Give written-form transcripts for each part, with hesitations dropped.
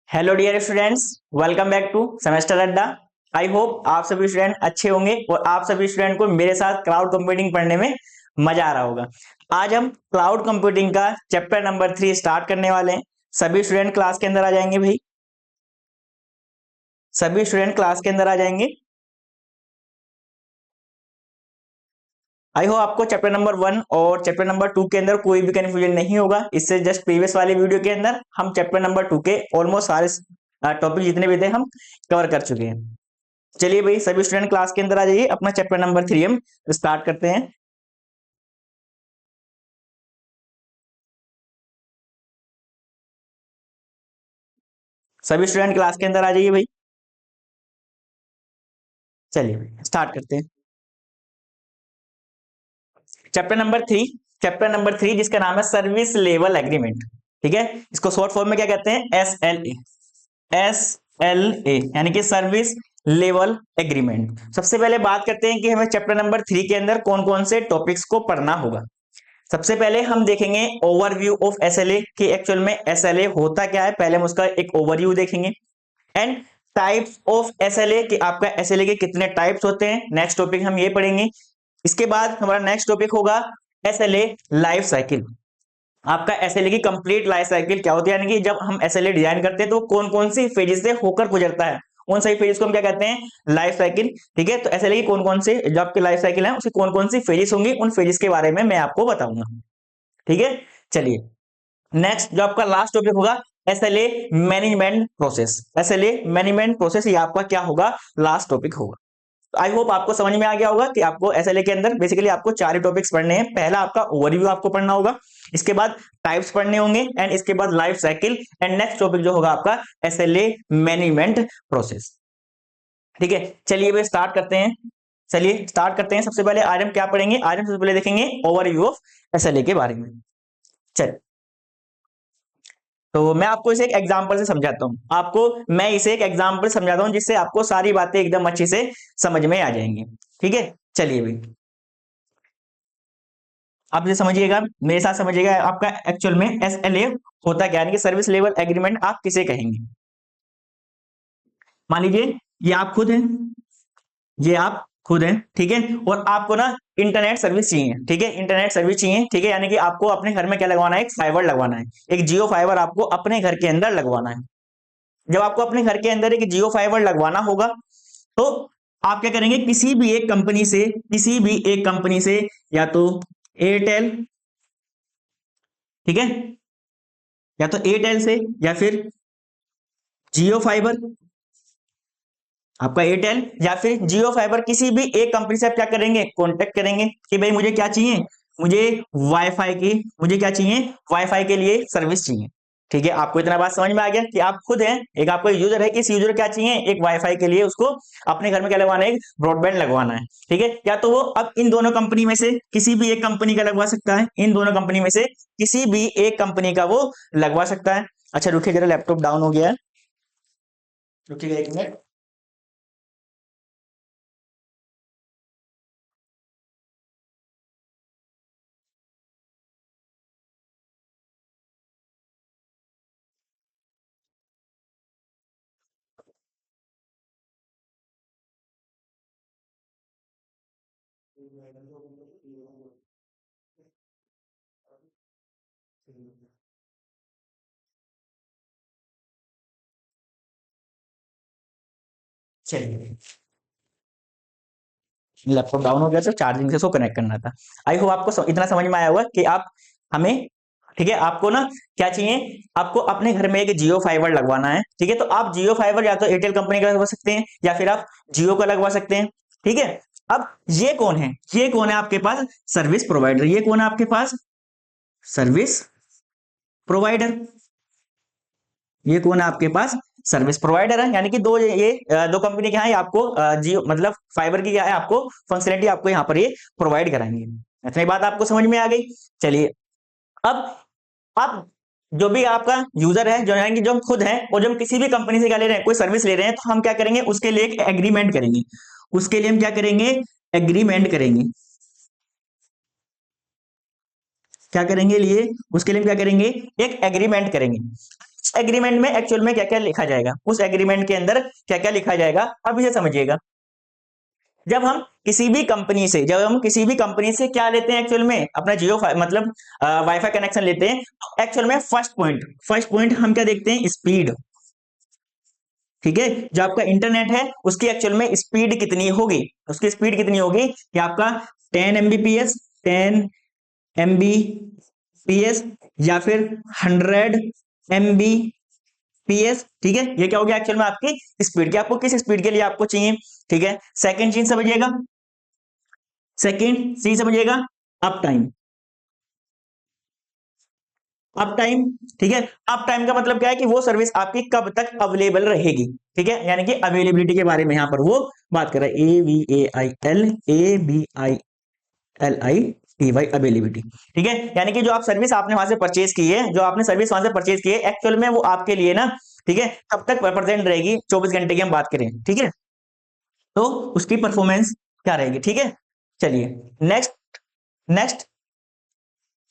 Hello dear students, welcome back to semester Adda. I hope आप सभी student अच्छे होंगे और आप सभी स्टूडेंट को मेरे साथ क्लाउड कंप्यूटिंग पढ़ने में मजा आ रहा होगा। आज हम क्लाउड कंप्यूटिंग का चैप्टर नंबर 3 स्टार्ट करने वाले हैं। सभी स्टूडेंट क्लास के अंदर आ जाएंगे भाई, सभी स्टूडेंट क्लास के अंदर आ जाएंगे। आई होप आपको चैप्टर नंबर 1 और चैप्टर नंबर 2 के अंदर कोई भी कंफ्यूजन नहीं होगा। इससे जस्ट प्रीवियस वाली वीडियो के अंदर हम चैप्टर नंबर 2 के ऑलमोस्ट सारे टॉपिक जितने भी थे हम कवर कर चुके हैं। चलिए भाई, सभी स्टूडेंट क्लास के अंदर आ जाइए। अपना चैप्टर नंबर 3 हम स्टार्ट करते हैं। सभी स्टूडेंट क्लास के अंदर आ जाइए भाई। चलिए भाई स्टार्ट करते हैं। चैप्टर नंबर 3, चैप्टर नंबर 3 जिसका नाम है सर्विस लेवल एग्रीमेंट। ठीक है, इसको शॉर्ट फॉर्म में क्या कहते हैं? एस एल ए यानी कि सर्विस लेवल एग्रीमेंट। सबसे पहले बात करते हैं कि हमें चैप्टर नंबर 3 के अंदर कौन कौन से टॉपिक्स को पढ़ना होगा। सबसे पहले हम देखेंगे ओवरव्यू ऑफ एसएलए कि एक्चुअल में एसएलए होता क्या है। पहले हम उसका एक ओवरव्यू देखेंगे एंड टाइप्स ऑफ एसएलए कि आपका एसएलए के कितने टाइप्स होते हैं। नेक्स्ट टॉपिक हम ये पढ़ेंगे। इसके बाद हमारा नेक्स्ट टॉपिक होगा एसएलए लाइफ साइकिल। आपका एसएलए की कंप्लीट लाइफ साइकिल क्या होती है, यानी कि जब हम एसएलए डिजाइन करते हैं तो कौन कौन सी फेजेस से होकर गुजरता है, उन सभी फेजेस को हम क्या कहते हैं? Life cycle. ठीक है, तो एसएलए की कौन कौन से जो आपकी लाइफ साइकिल है उसकी कौन कौन सी फेजेस होंगी, उन फेजेस के बारे में मैं आपको बताऊंगा। ठीक है, चलिए नेक्स्ट जो आपका लास्ट टॉपिक होगा SLA management process. SLA management process ये आपका क्या होगा? लास्ट टॉपिक होगा। आई होप आपको समझ में आ गया होगा कि आपको एसएलए के अंदर बेसिकली आपको 4 टॉपिक्स पढ़ने हैं। पहला आपका ओवरव्यू आपको पढ़ना होगा, इसके बाद टाइप्स पढ़ने होंगे एंड इसके बाद life cycle and next topic जो होगा आपका एसएलए मैनेजमेंट प्रोसेस। ठीक है, चलिए वे स्टार्ट करते हैं। चलिए स्टार्ट करते हैं। सबसे पहले आज हम क्या पढ़ेंगे? आज हम सबसे पहले देखेंगे ओवरव्यू ऑफ एसएलए के बारे में। चल, तो मैं आपको इसे एक एग्जांपल से समझाता हूं। मैं इसे एक एग्जांपल समझाता हूं जिससे आपको सारी बातें एकदम अच्छे से समझ में आ जाएंगी। ठीक है, चलिए भाई आप इसे समझिएगा, मेरे साथ समझिएगा। आपका एक्चुअल में एसएलए होता क्या है, यानी कि सर्विस लेवल एग्रीमेंट आप किसे कहेंगे? मान लीजिए ये आप खुद हैं, ये आप खुद हैं, ठीक है, और आपको ना इंटरनेट सर्विस चाहिए। ठीक है, इंटरनेट सर्विस चाहिए। ठीक है, यानी कि आपको अपने घर में क्या लगवाना है? एक फाइबर लगवाना है, एक जियो फाइबर आपको अपने घर के अंदर लगवाना है। जब आपको अपने घर के अंदर एक जियो फाइबर लगवाना होगा तो आप क्या करेंगे? किसी भी एक कंपनी से या तो एयरटेल, ठीक है, या तो एयरटेल से या फिर जियो फाइबर, आपका एयरटेल या फिर जियो फाइबर, किसी भी एक कंपनी से आप क्या करेंगे? कांटेक्ट करेंगे कि भाई मुझे क्या चाहिए? मुझे मुझे क्या चाहिए? वाईफाई के लिए सर्विस चाहिए। ठीक है, आपको इतना बात समझ में आ गया कि आप खुद हैं, एक आपको यूजर है, किस यूजर क्या चाहिए? एक वाईफाई के लिए उसको अपने घर में क्या लगवाना है? एक ब्रॉडबैंड लगवाना है। ठीक है, या तो वो अब इन दोनों कंपनी में से किसी भी एक कंपनी का लगवा सकता है, इन दोनों कंपनी में से किसी भी एक कंपनी का वो लगवा सकता है। अच्छा रुकिए जरा, लैपटॉप डाउन हो गया है, रुकिएगा एक मिनट। चलिए, लैपटॉप डाउन हो गया तो चार्जिंग से इसको कनेक्ट करना था। आई होप आपको इतना समझ में आया होगा कि आप हमें, ठीक है, आपको ना क्या चाहिए? आपको अपने घर में एक जियो फाइबर लगवाना है। ठीक है, तो आप जियो फाइबर या तो एयरटेल कंपनी का लगवा सकते हैं या फिर आप जियो का लगवा सकते हैं। ठीक है, अब ये कौन है? ये कौन है आपके पास? Service provider. ये कौन है आपके पास? Service provider. ये कौन है आपके पास? सर्विस प्रोवाइडर है, यानी कि दो कंपनी क्या है आपको जियो मतलब फाइबर की क्या है आपको फंक्शनलिटी आपको यहाँ पर ये प्रोवाइड कराएंगे। इतनी बात आपको समझ में आ गई। चलिए अब जो भी आपका यूजर है, जो यानी कि जो हम खुद हैं और जो हम किसी भी कंपनी से क्या ले रहे हैं, कोई सर्विस ले रहे हैं, तो हम क्या करेंगे? उसके लिए एक एग्रीमेंट करेंगे। उसके लिए हम क्या करेंगे? एग्रीमेंट करेंगे। क्या करेंगे लिए? उसके लिए हम क्या करेंगे? एक एग्रीमेंट करेंगे। एग्रीमेंट में एक्चुअल में क्या क्या लिखा जाएगा, उस एग्रीमेंट के अंदर क्या क्या लिखा जाएगा, अब इसे समझिएगा। जब हम किसी भी कंपनी से क्या लेते हैं एक्चुअल में, अपना जियो मतलब वाईफाई कनेक्शन लेते हैं, एक्चुअल में फर्स्ट पॉइंट हम क्या देखते हैं, स्पीड। ठीक है, जो आपका इंटरनेट है उसकी एक्चुअल में स्पीड कितनी होगी, उसकी स्पीड कितनी होगी कि आपका 10 Mbps, 10 Mbps या फिर 100 Mbps। ठीक है, ये क्या हो गया एक्चुअल में आपकी स्पीड, की आपको किस स्पीड के लिए आपको चाहिए। ठीक है, सेकंड चीज समझिएगा, सेकंड चीज समझिएगा, अप टाइम। अप टाइम, ठीक है, अप टाइम का मतलब क्या है कि वो सर्विस आपकी कब तक अवेलेबल रहेगी। ठीक है, यानी कि अवेलेबिलिटी के बारे में यहां पर वो बात कर रहा है, AVAILABILITY, अवेलेबिलिटी। ठीक है, यानी कि जो आप सर्विस आपने वहां से परचेज की है, जो आपने सर्विस वहां से परचेज की है, एक्चुअल में वो आपके लिए ना, ठीक है, कब तक प्रेजेंट रहेगी, 24 घंटे की हम बात करें। ठीक है, तो उसकी परफॉर्मेंस क्या रहेगी। ठीक है, चलिए नेक्स्ट, नेक्स्ट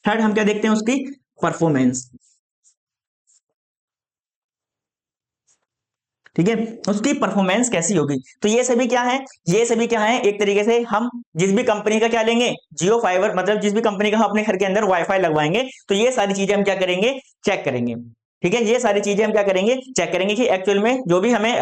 थर्ड हम क्या देखते हैं, उसकी परफॉर्मेंस। ठीक है, उसकी परफॉर्मेंस कैसी होगी। तो ये सभी क्या है, ये सभी क्या है, एक तरीके से हम जिस भी कंपनी का क्या लेंगे, जियो फाइबर, मतलब जिस भी कंपनी का हम अपने घर के अंदर वाईफाई लगवाएंगे, तो ये सारी चीजें हम क्या करेंगे, चेक करेंगे। ठीक है, ये सारी चीजें हम क्या करेंगे, चेक करेंगे कि एक्चुअल में जो भी हमें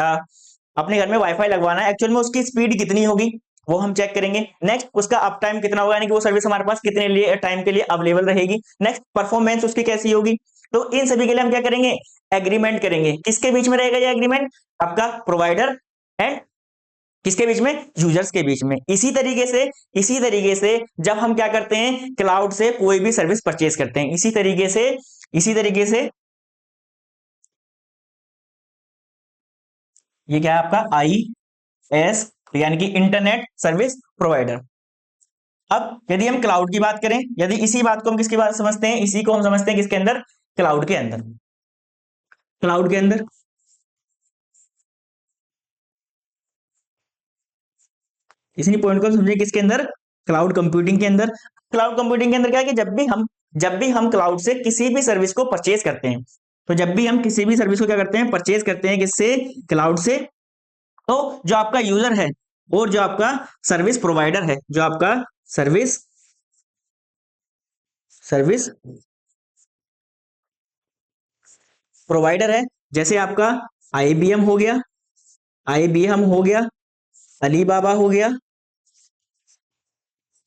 अपने घर में वाईफाई लगवाना है, एक्चुअल में उसकी स्पीड कितनी होगी, वो हम चेक करेंगे। नेक्स्ट, उसका अप टाइम कितना होगा, यानी कि वो सर्विस हमारे पास कितने लिए टाइम के लिए अवेलेबल रहेगी। नेक्स्ट, परफॉर्मेंस उसकी कैसी होगी। तो इन सभी के लिए हम क्या करेंगे, एग्रीमेंट करेंगे। किसके बीच में रहेगा ये एग्रीमेंट, आपका प्रोवाइडर एंड किसके बीच में, यूजर्स के बीच में। इसी तरीके से जब हम क्या करते हैं, क्लाउड से कोई भी सर्विस परचेज करते हैं, इसी तरीके से ये क्या है आपका IS, यानी कि इंटरनेट सर्विस प्रोवाइडर। अब यदि हम क्लाउड की बात करें, यदि इसी बात को हम किसकी बात समझते हैं, इसी को हम समझते हैं किसके अंदर, क्लाउड के अंदर। क्लाउड के अंदर इसी पॉइंट को समझिए, किसके अंदर, क्लाउड कंप्यूटिंग के अंदर। क्लाउड कंप्यूटिंग के अंदर क्या है कि जब भी हम क्लाउड से किसी भी सर्विस को परचेज करते हैं, तो जब भी हम किसी भी सर्विस को क्या करते हैं, परचेज करते हैं, किससे, क्लाउड से, तो जो आपका यूजर है और जो आपका सर्विस प्रोवाइडर है, जो आपका सर्विस सर्विस प्रोवाइडर है, जैसे आपका IBM हो गया, अलीबाबा हो गया।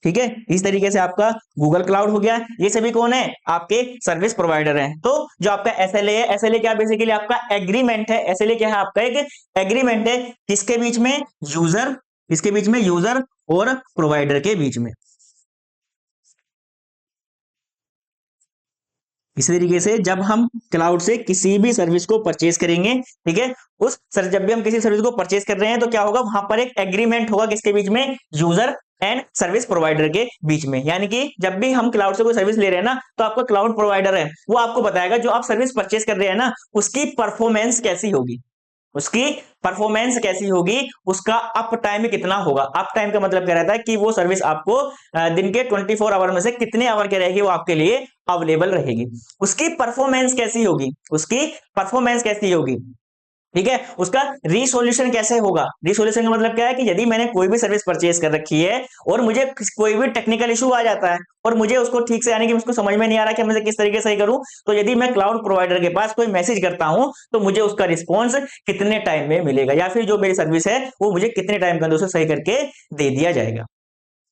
ठीक है, इस तरीके से आपका गूगल क्लाउड हो गया, ये सभी कौन है, आपके सर्विस प्रोवाइडर हैं। तो जो आपका SLA है, SLA क्या बेसिकली आपका एग्रीमेंट है, SLA क्या है आपका एक एग्रीमेंट है, किसके बीच में, यूजर, किसके बीच में, यूजर और प्रोवाइडर के बीच में। इसी तरीके से जब हम क्लाउड से किसी भी सर्विस को परचेज करेंगे, ठीक है, जब भी हम किसी सर्विस को परचेज कर रहे हैं, तो क्या होगा, वहां पर एक एग्रीमेंट होगा, किसके बीच में, यूजर एंड सर्विस प्रोवाइडर के बीच में। यानी कि जब भी हम क्लाउड से कोई सर्विस ले रहे हैं ना, तो आपका क्लाउड प्रोवाइडर है, वो आपको बताएगा जो आप सर्विस परचेज कर रहे हैं ना, उसकी परफॉर्मेंस कैसी होगी, उसकी परफॉर्मेंस कैसी होगी, उसका अप टाइम कितना होगा। अप टाइम का मतलब क्या रहता है कि वो सर्विस आपको दिन के 24 आवर में से कितने आवर के रहेगी, वो आपके लिए अवेलेबल रहेगी। उसकी परफॉर्मेंस कैसी होगी, उसकी परफॉर्मेंस कैसी होगी, ठीक है, उसका रीसोल्यूशन कैसे होगा। रीसोल्यूशन का मतलब क्या है कि यदि मैंने कोई भी सर्विस परचेज कर रखी है और मुझे कोई भी टेक्निकल इशू आ जाता है और मुझे उसको ठीक से, यानी कि उसको समझ में नहीं आ रहा कि मैं किस तरीके से करूं, तो यदि मैं क्लाउड प्रोवाइडर के पास कोई मैसेज करता हूं, तो मुझे उसका रिस्पॉन्स कितने टाइम में मिलेगा, या फिर जो मेरी सर्विस है वो मुझे कितने टाइम के अंदर उसे सही करके दे दिया जाएगा।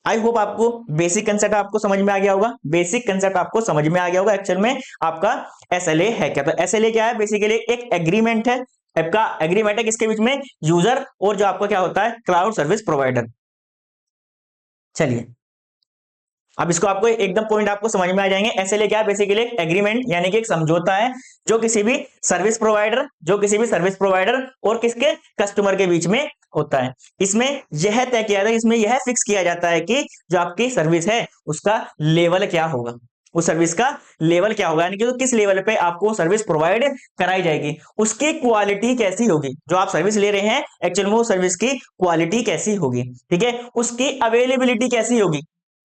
आई होप आपको बेसिक कंसेप्ट आपको समझ में आ गया होगा, बेसिक कंसेप्ट आपको समझ में आ गया होगा एक्चुअल में आपका SLA है क्या। तो SLA क्या है, बेसिकली एक एग्रीमेंट है, आपका एग्रीमेंट है किसके बीच में, यूजर और जो आपका क्या होता है, क्लाउड सर्विस प्रोवाइडर। चलिए, अब इसको आपको एकदम पॉइंट आपको समझ में आ जाएंगे। SLA क्या है, बेसिकली एक एग्रीमेंट, यानी कि एक समझौता है जो किसी भी सर्विस प्रोवाइडर और किसके, कस्टमर के बीच में होता है। इसमें यह तय किया जाता है, इसमें यह फिक्स किया जाता है कि जो आपकी सर्विस है उसका लेवल क्या होगा, उस सर्विस का लेवल क्या होगा, यानी कि तो किस लेवल पे आपको सर्विस प्रोवाइड कराई जाएगी, उसकी क्वालिटी कैसी होगी, जो आप सर्विस ले रहे हैं एक्चुअल में वो सर्विस की क्वालिटी कैसी होगी। ठीक है, उसकी अवेलेबिलिटी कैसी होगी,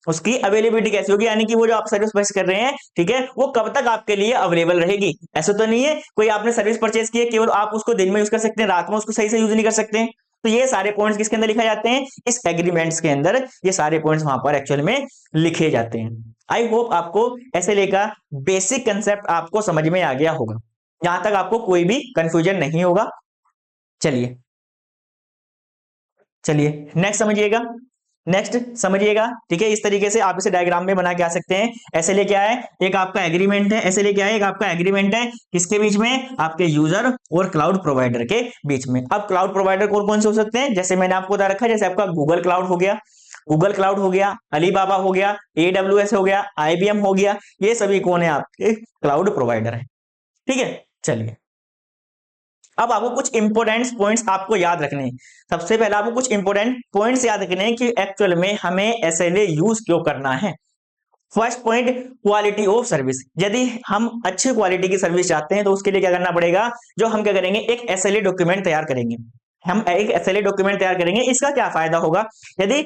उसकी अवेलेबिलिटी कैसी होगी, यानी कि वो जो आप सर्विस परचेज कर रहे हैं, ठीक है, वो कब तक आपके लिए अवेलेबल रहेगी। ऐसा तो नहीं है कोई आपने सर्विस परचेज की है केवल आप उसको दिन में यूज कर सकते हैं, रात में उसको सही से यूज नहीं कर सकते हैं। तो ये सारे पॉइंट्स किसके अंदर लिखे जाते हैं, इस एग्रीमेंट्स के अंदर ये सारे पॉइंट्स वहां पर एक्चुअल में लिखे जाते हैं। आई होप आपको एसएलए का बेसिक कंसेप्ट आपको समझ में आ गया होगा, यहां तक आपको कोई भी कंफ्यूजन नहीं होगा। चलिए चलिए नेक्स्ट समझिएगा, नेक्स्ट समझिएगा, ठीक है। इस तरीके से आप इसे डायग्राम में बना के आ सकते हैं। एसएलए क्या है, एक आपका एग्रीमेंट है। एसएलए क्या है, एक आपका एग्रीमेंट है, किसके बीच में, आपके यूजर और क्लाउड प्रोवाइडर के बीच में। अब क्लाउड प्रोवाइडर कौन कौन से हो सकते हैं, जैसे मैंने आपको बता रखा है, जैसे आपका गूगल क्लाउड हो गया, गूगल क्लाउड हो गया, अलीबाबा हो गया, एडब्ल्यूएस हो गया, आईबीएम हो गया, ये सभी कौन है, आपके क्लाउड प्रोवाइडर है, ठीक है। चलिए अब आपको कुछ इंपोर्टेंट पॉइंट्स आपको याद रखने हैं। सबसे पहले आपको कुछ इंपोर्टेंट पॉइंट्स याद रखने हैं कि एक्चुअल में हमें एसएलए यूज क्यों करना है। First point, quality of service. यदि हम अच्छी क्वालिटी की सर्विस चाहते हैं तो उसके लिए क्या करना पड़ेगा, जो हम क्या करेंगे, एक एसएलए डॉक्यूमेंट तैयार करेंगे। हम एक एसएलए डॉक्यूमेंट तैयार करेंगे। इसका क्या फायदा होगा, यदि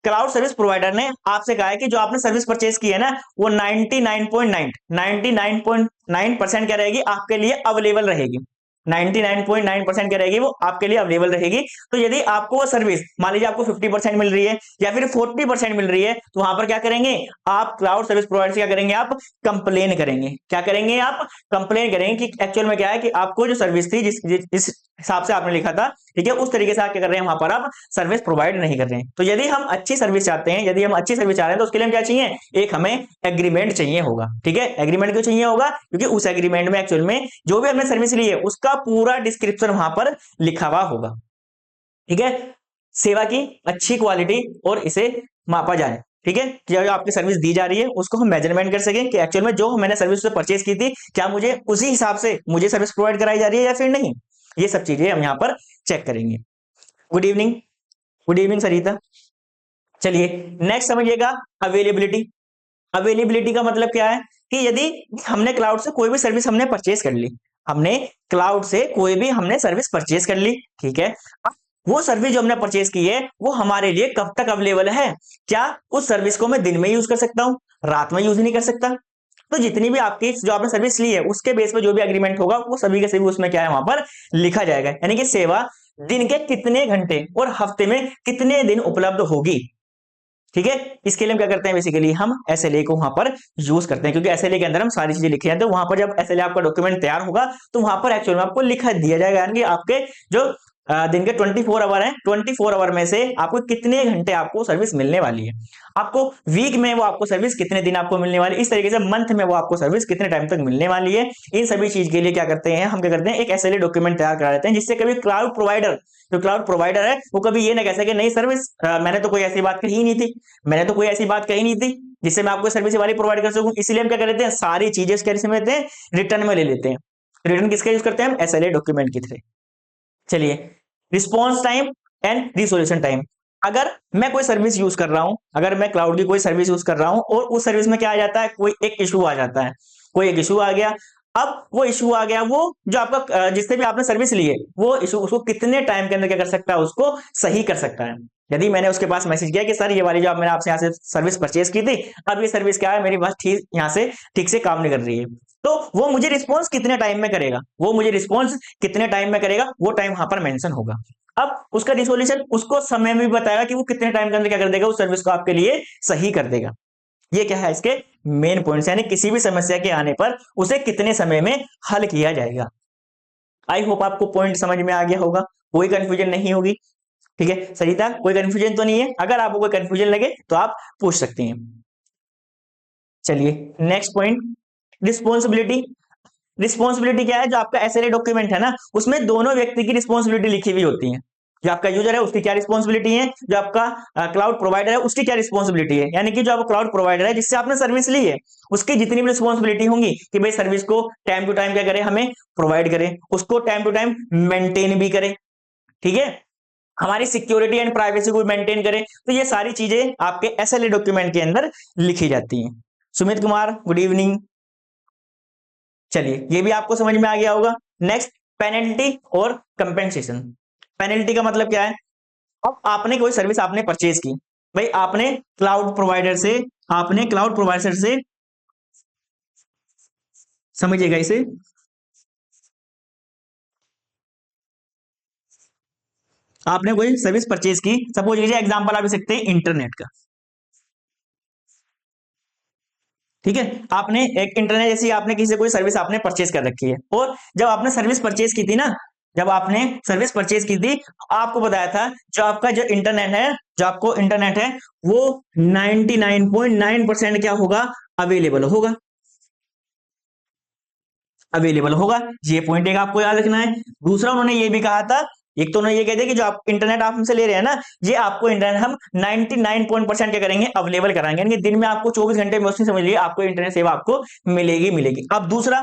क्लाउड सर्विस प्रोवाइडर ने आपसे कहा है कि जो आपने सर्विस परचेज की है ना, वो 99.9% क्या रहेगी, आपके लिए अवेलेबल रहेगी। 99.9% क्या रहेगी, वो आपके लिए अवेलेबल रहेगी। तो यदि आपको वो सर्विस मान लीजिए आपको 50% मिल रही है या फिर 40% मिल रही है, तो वहां पर क्या करेंगे, आप क्लाउड सर्विस प्रोवाइडर से क्या करेंगे, आप कंप्लेन करेंगे। क्या करेंगे, आप कंप्लेन करेंगे कि एक्चुअल में क्या है कि आपको जो सर्विस थी जिस हिसाब से आपने लिखा था, ठीक है, उस तरीके से आप क्या कर रहे हैं, वहां पर आप सर्विस प्रोवाइड नहीं कर रहे हैं। तो यदि हम अच्छी सर्विस चाहते हैं, यदि हम अच्छी सर्विस चाह रहे हैं, तो उसके लिए हम क्या चाहिए, एक हमें एग्रीमेंट चाहिए होगा, ठीक है। एग्रीमेंट क्यों चाहिए होगा, क्योंकि उस एग्रीमेंट में एक्चुअल में जो भी हमने सर्विस ली है उसका पूरा डिस्क्रिप्शन वहां पर लिखा हुआ होगा, ठीक है। सेवा की अच्छी क्वालिटी और इसे मापा जाए, ठीक है, कि जो आपकी सर्विस दी जा रही है उसको हम मेजरमेंट कर सकें कि एक्चुअल में जो मैंने सर्विस परचेज की थी, क्या मुझे उसी हिसाब से मुझे सर्विस प्रोवाइड कराई जा रही है या फिर नहीं। ये सब चीजें हम यहाँ पर चेक करेंगे। गुड इवनिंग, गुड इवनिंग सरिता। चलिए नेक्स्ट समझिएगा, अवेलेबिलिटी। अवेलेबिलिटी का मतलब क्या है कि यदि हमने क्लाउड से कोई भी सर्विस हमने परचेज कर ली, हमने क्लाउड से कोई भी हमने सर्विस परचेज कर ली, ठीक है, अब वो सर्विस जो हमने परचेज की है वो हमारे लिए कब तक अवेलेबल है, क्या उस सर्विस को मैं दिन में यूज कर सकता हूं, रात में यूज नहीं कर सकता। तो जितनी भी आपकी जो आपने सर्विस ली है उसके बेस पे जो भी एग्रीमेंट होगा वो सभी के सभी उसमें क्या है, वहां पर लिखा जाएगा। यानी कि सेवा दिन के कितने घंटे और हफ्ते में कितने दिन उपलब्ध होगी, ठीक है। इसके लिए हम क्या करते हैं, बेसिकली हम एसएलए को वहां पर यूज करते हैं, क्योंकि एसएलए के अंदर हम सारी चीजें लिखी जाती है। वहां पर जब एसएलए आपका डॉक्यूमेंट तैयार होगा तो वहां पर एक्चुअल में आपको लिखा दिया जाएगा, यानी कि आपके जो दिन के 24 आवर हैं, 24 आवर में से आपको कितने घंटे आपको सर्विस मिलने वाली है, आपको वीक में वो आपको सर्विस कितने दिन आपको मिलने वाली है, इस तरीके से मंथ में वो आपको सर्विस कितने टाइम तक मिलने वाली है। इन सभी चीज के लिए क्या करते हैं, हम क्या करते हैं, एक एसएलए डॉक्यूमेंट तैयार करा लेते हैं, जिससे कभी क्लाउड प्रोवाइडर, जो क्लाउड प्रोवाइडर है, वो कभी ये ना कह सके नहीं सर्विस मैंने तो कोई ऐसी बात कही ही नहीं थी, मैंने तो कोई ऐसी बात कही नहीं थी जिससे मैं आपको सर्विस वाली प्रोवाइड कर सकूं। इसलिए हम क्या कर लेते हैं, सारी चीजें कैसे में लेते हैं, रिटर्न में ले लेते हैं। रिटर्न किसका यूज करते हैं, हम एसएलए डॉक्यूमेंट की तरह। चलिए response time and resolution time. अगर मैं कोई सर्विस यूज कर रहा हूं, अगर मैं क्लाउड की कोई सर्विस यूज कर रहा हूं और उस सर्विस में क्या आ जाता है, कोई एक इशू आ जाता है, कोई एक इशू आ गया। अब वो इशू आ गया, वो जो आपका जिससे भी आपने सर्विस ली है वो इशू उसको कितने टाइम के अंदर क्या कर सकता है, उसको सही कर सकता है। यदि मैंने उसके पास मैसेज किया कि सर ये वाली जो आपने आपसे यहाँ से सर्विस परचेज की थी, अब ये सर्विस क्या है मेरी पास ठीक यहाँ से ठीक से काम नहीं कर रही है, तो वो मुझे रिस्पॉन्स कितने टाइम में करेगा, वो मुझे रिस्पॉन्स कितने टाइम में करेगा, वो टाइम वहां पर मेंशन होगा। अब उसका रिसोल्यूशन उसको समय में भी बताएगा कि वो कितने टाइम के अंदर क्या कर देगा, उस सर्विस को आपके लिए सही कर देगा। ये क्या है, इसके मेन पॉइंट्स, यानी किसी भी समस्या के आने पर उसे कितने समय में हल किया जाएगा। आई होप आपको पॉइंट समझ में आ गया होगा, कोई कंफ्यूजन नहीं होगी, ठीक है। सरिता कोई कंफ्यूजन तो नहीं है, अगर आपको कोई कंफ्यूजन लगे तो आप पूछ सकती हैं। चलिए नेक्स्ट पॉइंट, रिस्पॉन्सिबिलिटी। रिस्पॉन्सिबिलिटी क्या है, जो आपका एसएलए डॉक्यूमेंट है ना, उसमें दोनों व्यक्ति की रिस्पॉन्सिबिलिटी लिखी हुई होती है। जो आपका यूजर है उसकी क्या रिस्पॉन्सिबिलिटी है, जो आपका क्लाउड प्रोवाइडर है उसकी क्या रिस्पॉन्सिबिलिटी है। यानी कि जो आपका क्लाउड प्रोवाइडर है जिससे आपने सर्विस ली है उसकी जितनी भी रिस्पॉन्सिबिलिटी होंगी कि भाई सर्विस को टाइम टू टाइम क्या करे, हमें प्रोवाइड करें, उसको टाइम टू टाइम मेंटेन भी करे, ठीक है, हमारी सिक्योरिटी एंड प्राइवेसी को मेंटेन करें। तो ये सारी चीजें आपके एसएलए डॉक्यूमेंट के अंदर लिखी जाती हैं। Sumit Kumar good evening. चलिए ये भी आपको समझ में आ गया होगा। नेक्स्ट, पेनल्टी और कंपेंसेशन। पेनल्टी का मतलब क्या है, अब आपने कोई सर्विस आपने परचेज की, भाई आपने क्लाउड प्रोवाइडर से समझिएगा इसे, आपने कोई सर्विस परचेज की, सपोज लीजिए एग्जांपल आप ले सकते हैं इंटरनेट का। ठीक है, आपने एक इंटरनेट जैसी आपने किसी से कोई सर्विस आपने परचेज कर रखी है, और जब आपने सर्विस परचेज की थी ना, जब आपने सर्विस परचेज की थी, आपको बताया था जो आपका जो इंटरनेट है, जो आपको इंटरनेट है वो 99.9% क्या होगा, अवेलेबल होगा, अवेलेबल होगा। ये पॉइंट एक आपको याद रखना है। दूसरा उन्होंने ये भी कहा था, एक तो उन्होंने ये कह दिया कि जो आप इंटरनेट आप हमसे ले रहे हैं ना, ये आपको इंटरनेट हम 99% क्या करेंगे, अवेलेबल कराएंगे, यानी कि दिन में आपको 24 घंटे में उसमें समझ लीजिए आपको इंटरनेट सेवा आपको मिलेगी मिलेगी। अब दूसरा,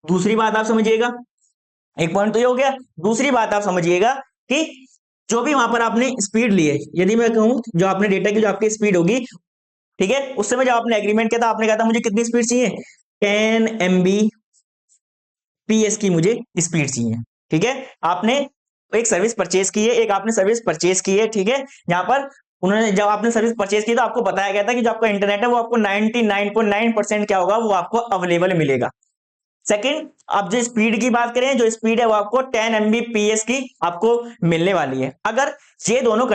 दूसरी बात आप समझिएगा, एक पॉइंट तो ये हो गया। दूसरी बात आप समझिएगा कि जो भी वहां पर आपने स्पीड ली है, यदि मैं कहूं जो आपने डेटा की जो आपकी स्पीड होगी, ठीक है, उस समय जब आपने एग्रीमेंट किया था आपने कहा था मुझे कितनी स्पीड चाहिए, 10 MBps की मुझे स्पीड चाहिए। ठीक है, आपने एक सर्विस परचेज की है, एक आपने सर्विस परचेज की है, ठीक है, यहाँ पर उन्होंने जब आपने सर्विस परचेज की तो आपको बताया गया था कि जो आपका इंटरनेट है वो आपको 99.9% क्या होगा, वो आपको अवेलेबल मिलेगा। सेकंड, अब जो स्पीड की बात करें, जो स्पीड है वो आपको 10 MBps की आपको मिलने वाली है। अगर ये दोनों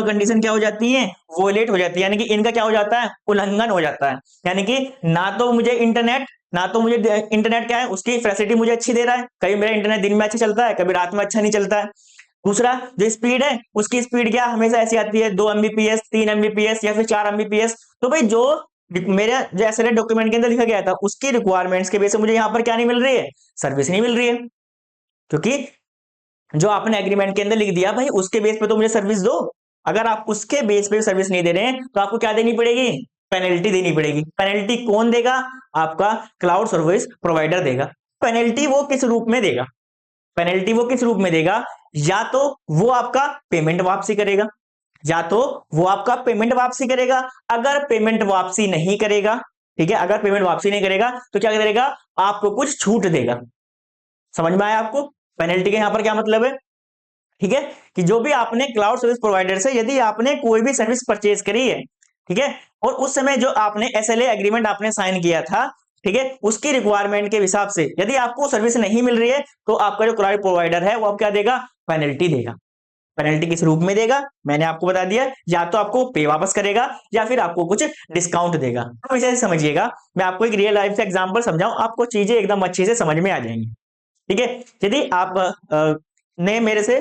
कंडीशन क्या हो जाती हैं, वोलेट हो जाती है, यानी कि इनका क्या हो जाता है, उल्लंघन हो जाता है, यानी कि ना तो मुझे इंटरनेट क्या है उसकी फैसिलिटी मुझे अच्छी दे रहा है, कभी मेरा इंटरनेट दिन में अच्छा चलता है, कभी रात में अच्छा नहीं चलता है। दूसरा, जो स्पीड है उसकी स्पीड क्या हमेशा ऐसी आती है, 2 MBps, 3 MBps या फिर 4 MBps। तो भाई जो मेरा जो एसएलए डॉक्यूमेंट के अंदर लिखा गया था उसकी रिक्वायरमेंट्स के बेस पे मुझे यहाँ पर क्या नहीं मिल रही है, सर्विस नहीं मिल रही है, क्योंकि जो आपने एग्रीमेंट के अंदर लिख दिया भाई उसके बेस पे तो मुझे सर्विस दो। अगर आप उसके बेस पे सर्विस नहीं दे रहे हैं तो आपको क्या देनी पड़ेगी, पेनल्टी देनी पड़ेगी। पेनल्टी कौन देगा, आपका क्लाउड सर्विस प्रोवाइडर देगा। पेनल्टी वो किस रूप में देगा, पेनल्टी वो किस रूप में देगा, या तो वो आपका पेमेंट वापसी करेगा, या तो वो आपका पेमेंट वापसी करेगा। अगर पेमेंट वापसी नहीं करेगा, ठीक है, अगर पेमेंट वापसी नहीं करेगा तो क्या करेगा, आपको कुछ छूट देगा। समझ में आया आपको पेनल्टी के यहां पर क्या मतलब है। ठीक है, कि जो भी आपने क्लाउड सर्विस प्रोवाइडर से यदि आपने कोई भी सर्विस परचेज करी है, ठीक है, और उस समय जो आपने एसएलए एग्रीमेंट आपने साइन किया था, ठीक है, उसकी रिक्वायरमेंट के हिसाब से यदि आपको सर्विस नहीं मिल रही है तो आपका जो क्लाउड प्रोवाइडर है वो आप क्या देगा, पेनल्टी देगा। पेनल्टी किस रूप में देगा, मैंने आपको बता दिया, या तो आपको पे वापस करेगा या फिर आपको कुछ डिस्काउंट देगा। तो इसे समझिएगा, मैं आपको एक रियल लाइफ से एग्जांपल समझाऊं, आपको चीजें एकदम अच्छे से समझ में आ जाएंगी। ठीक है, यदि आप ने मेरे से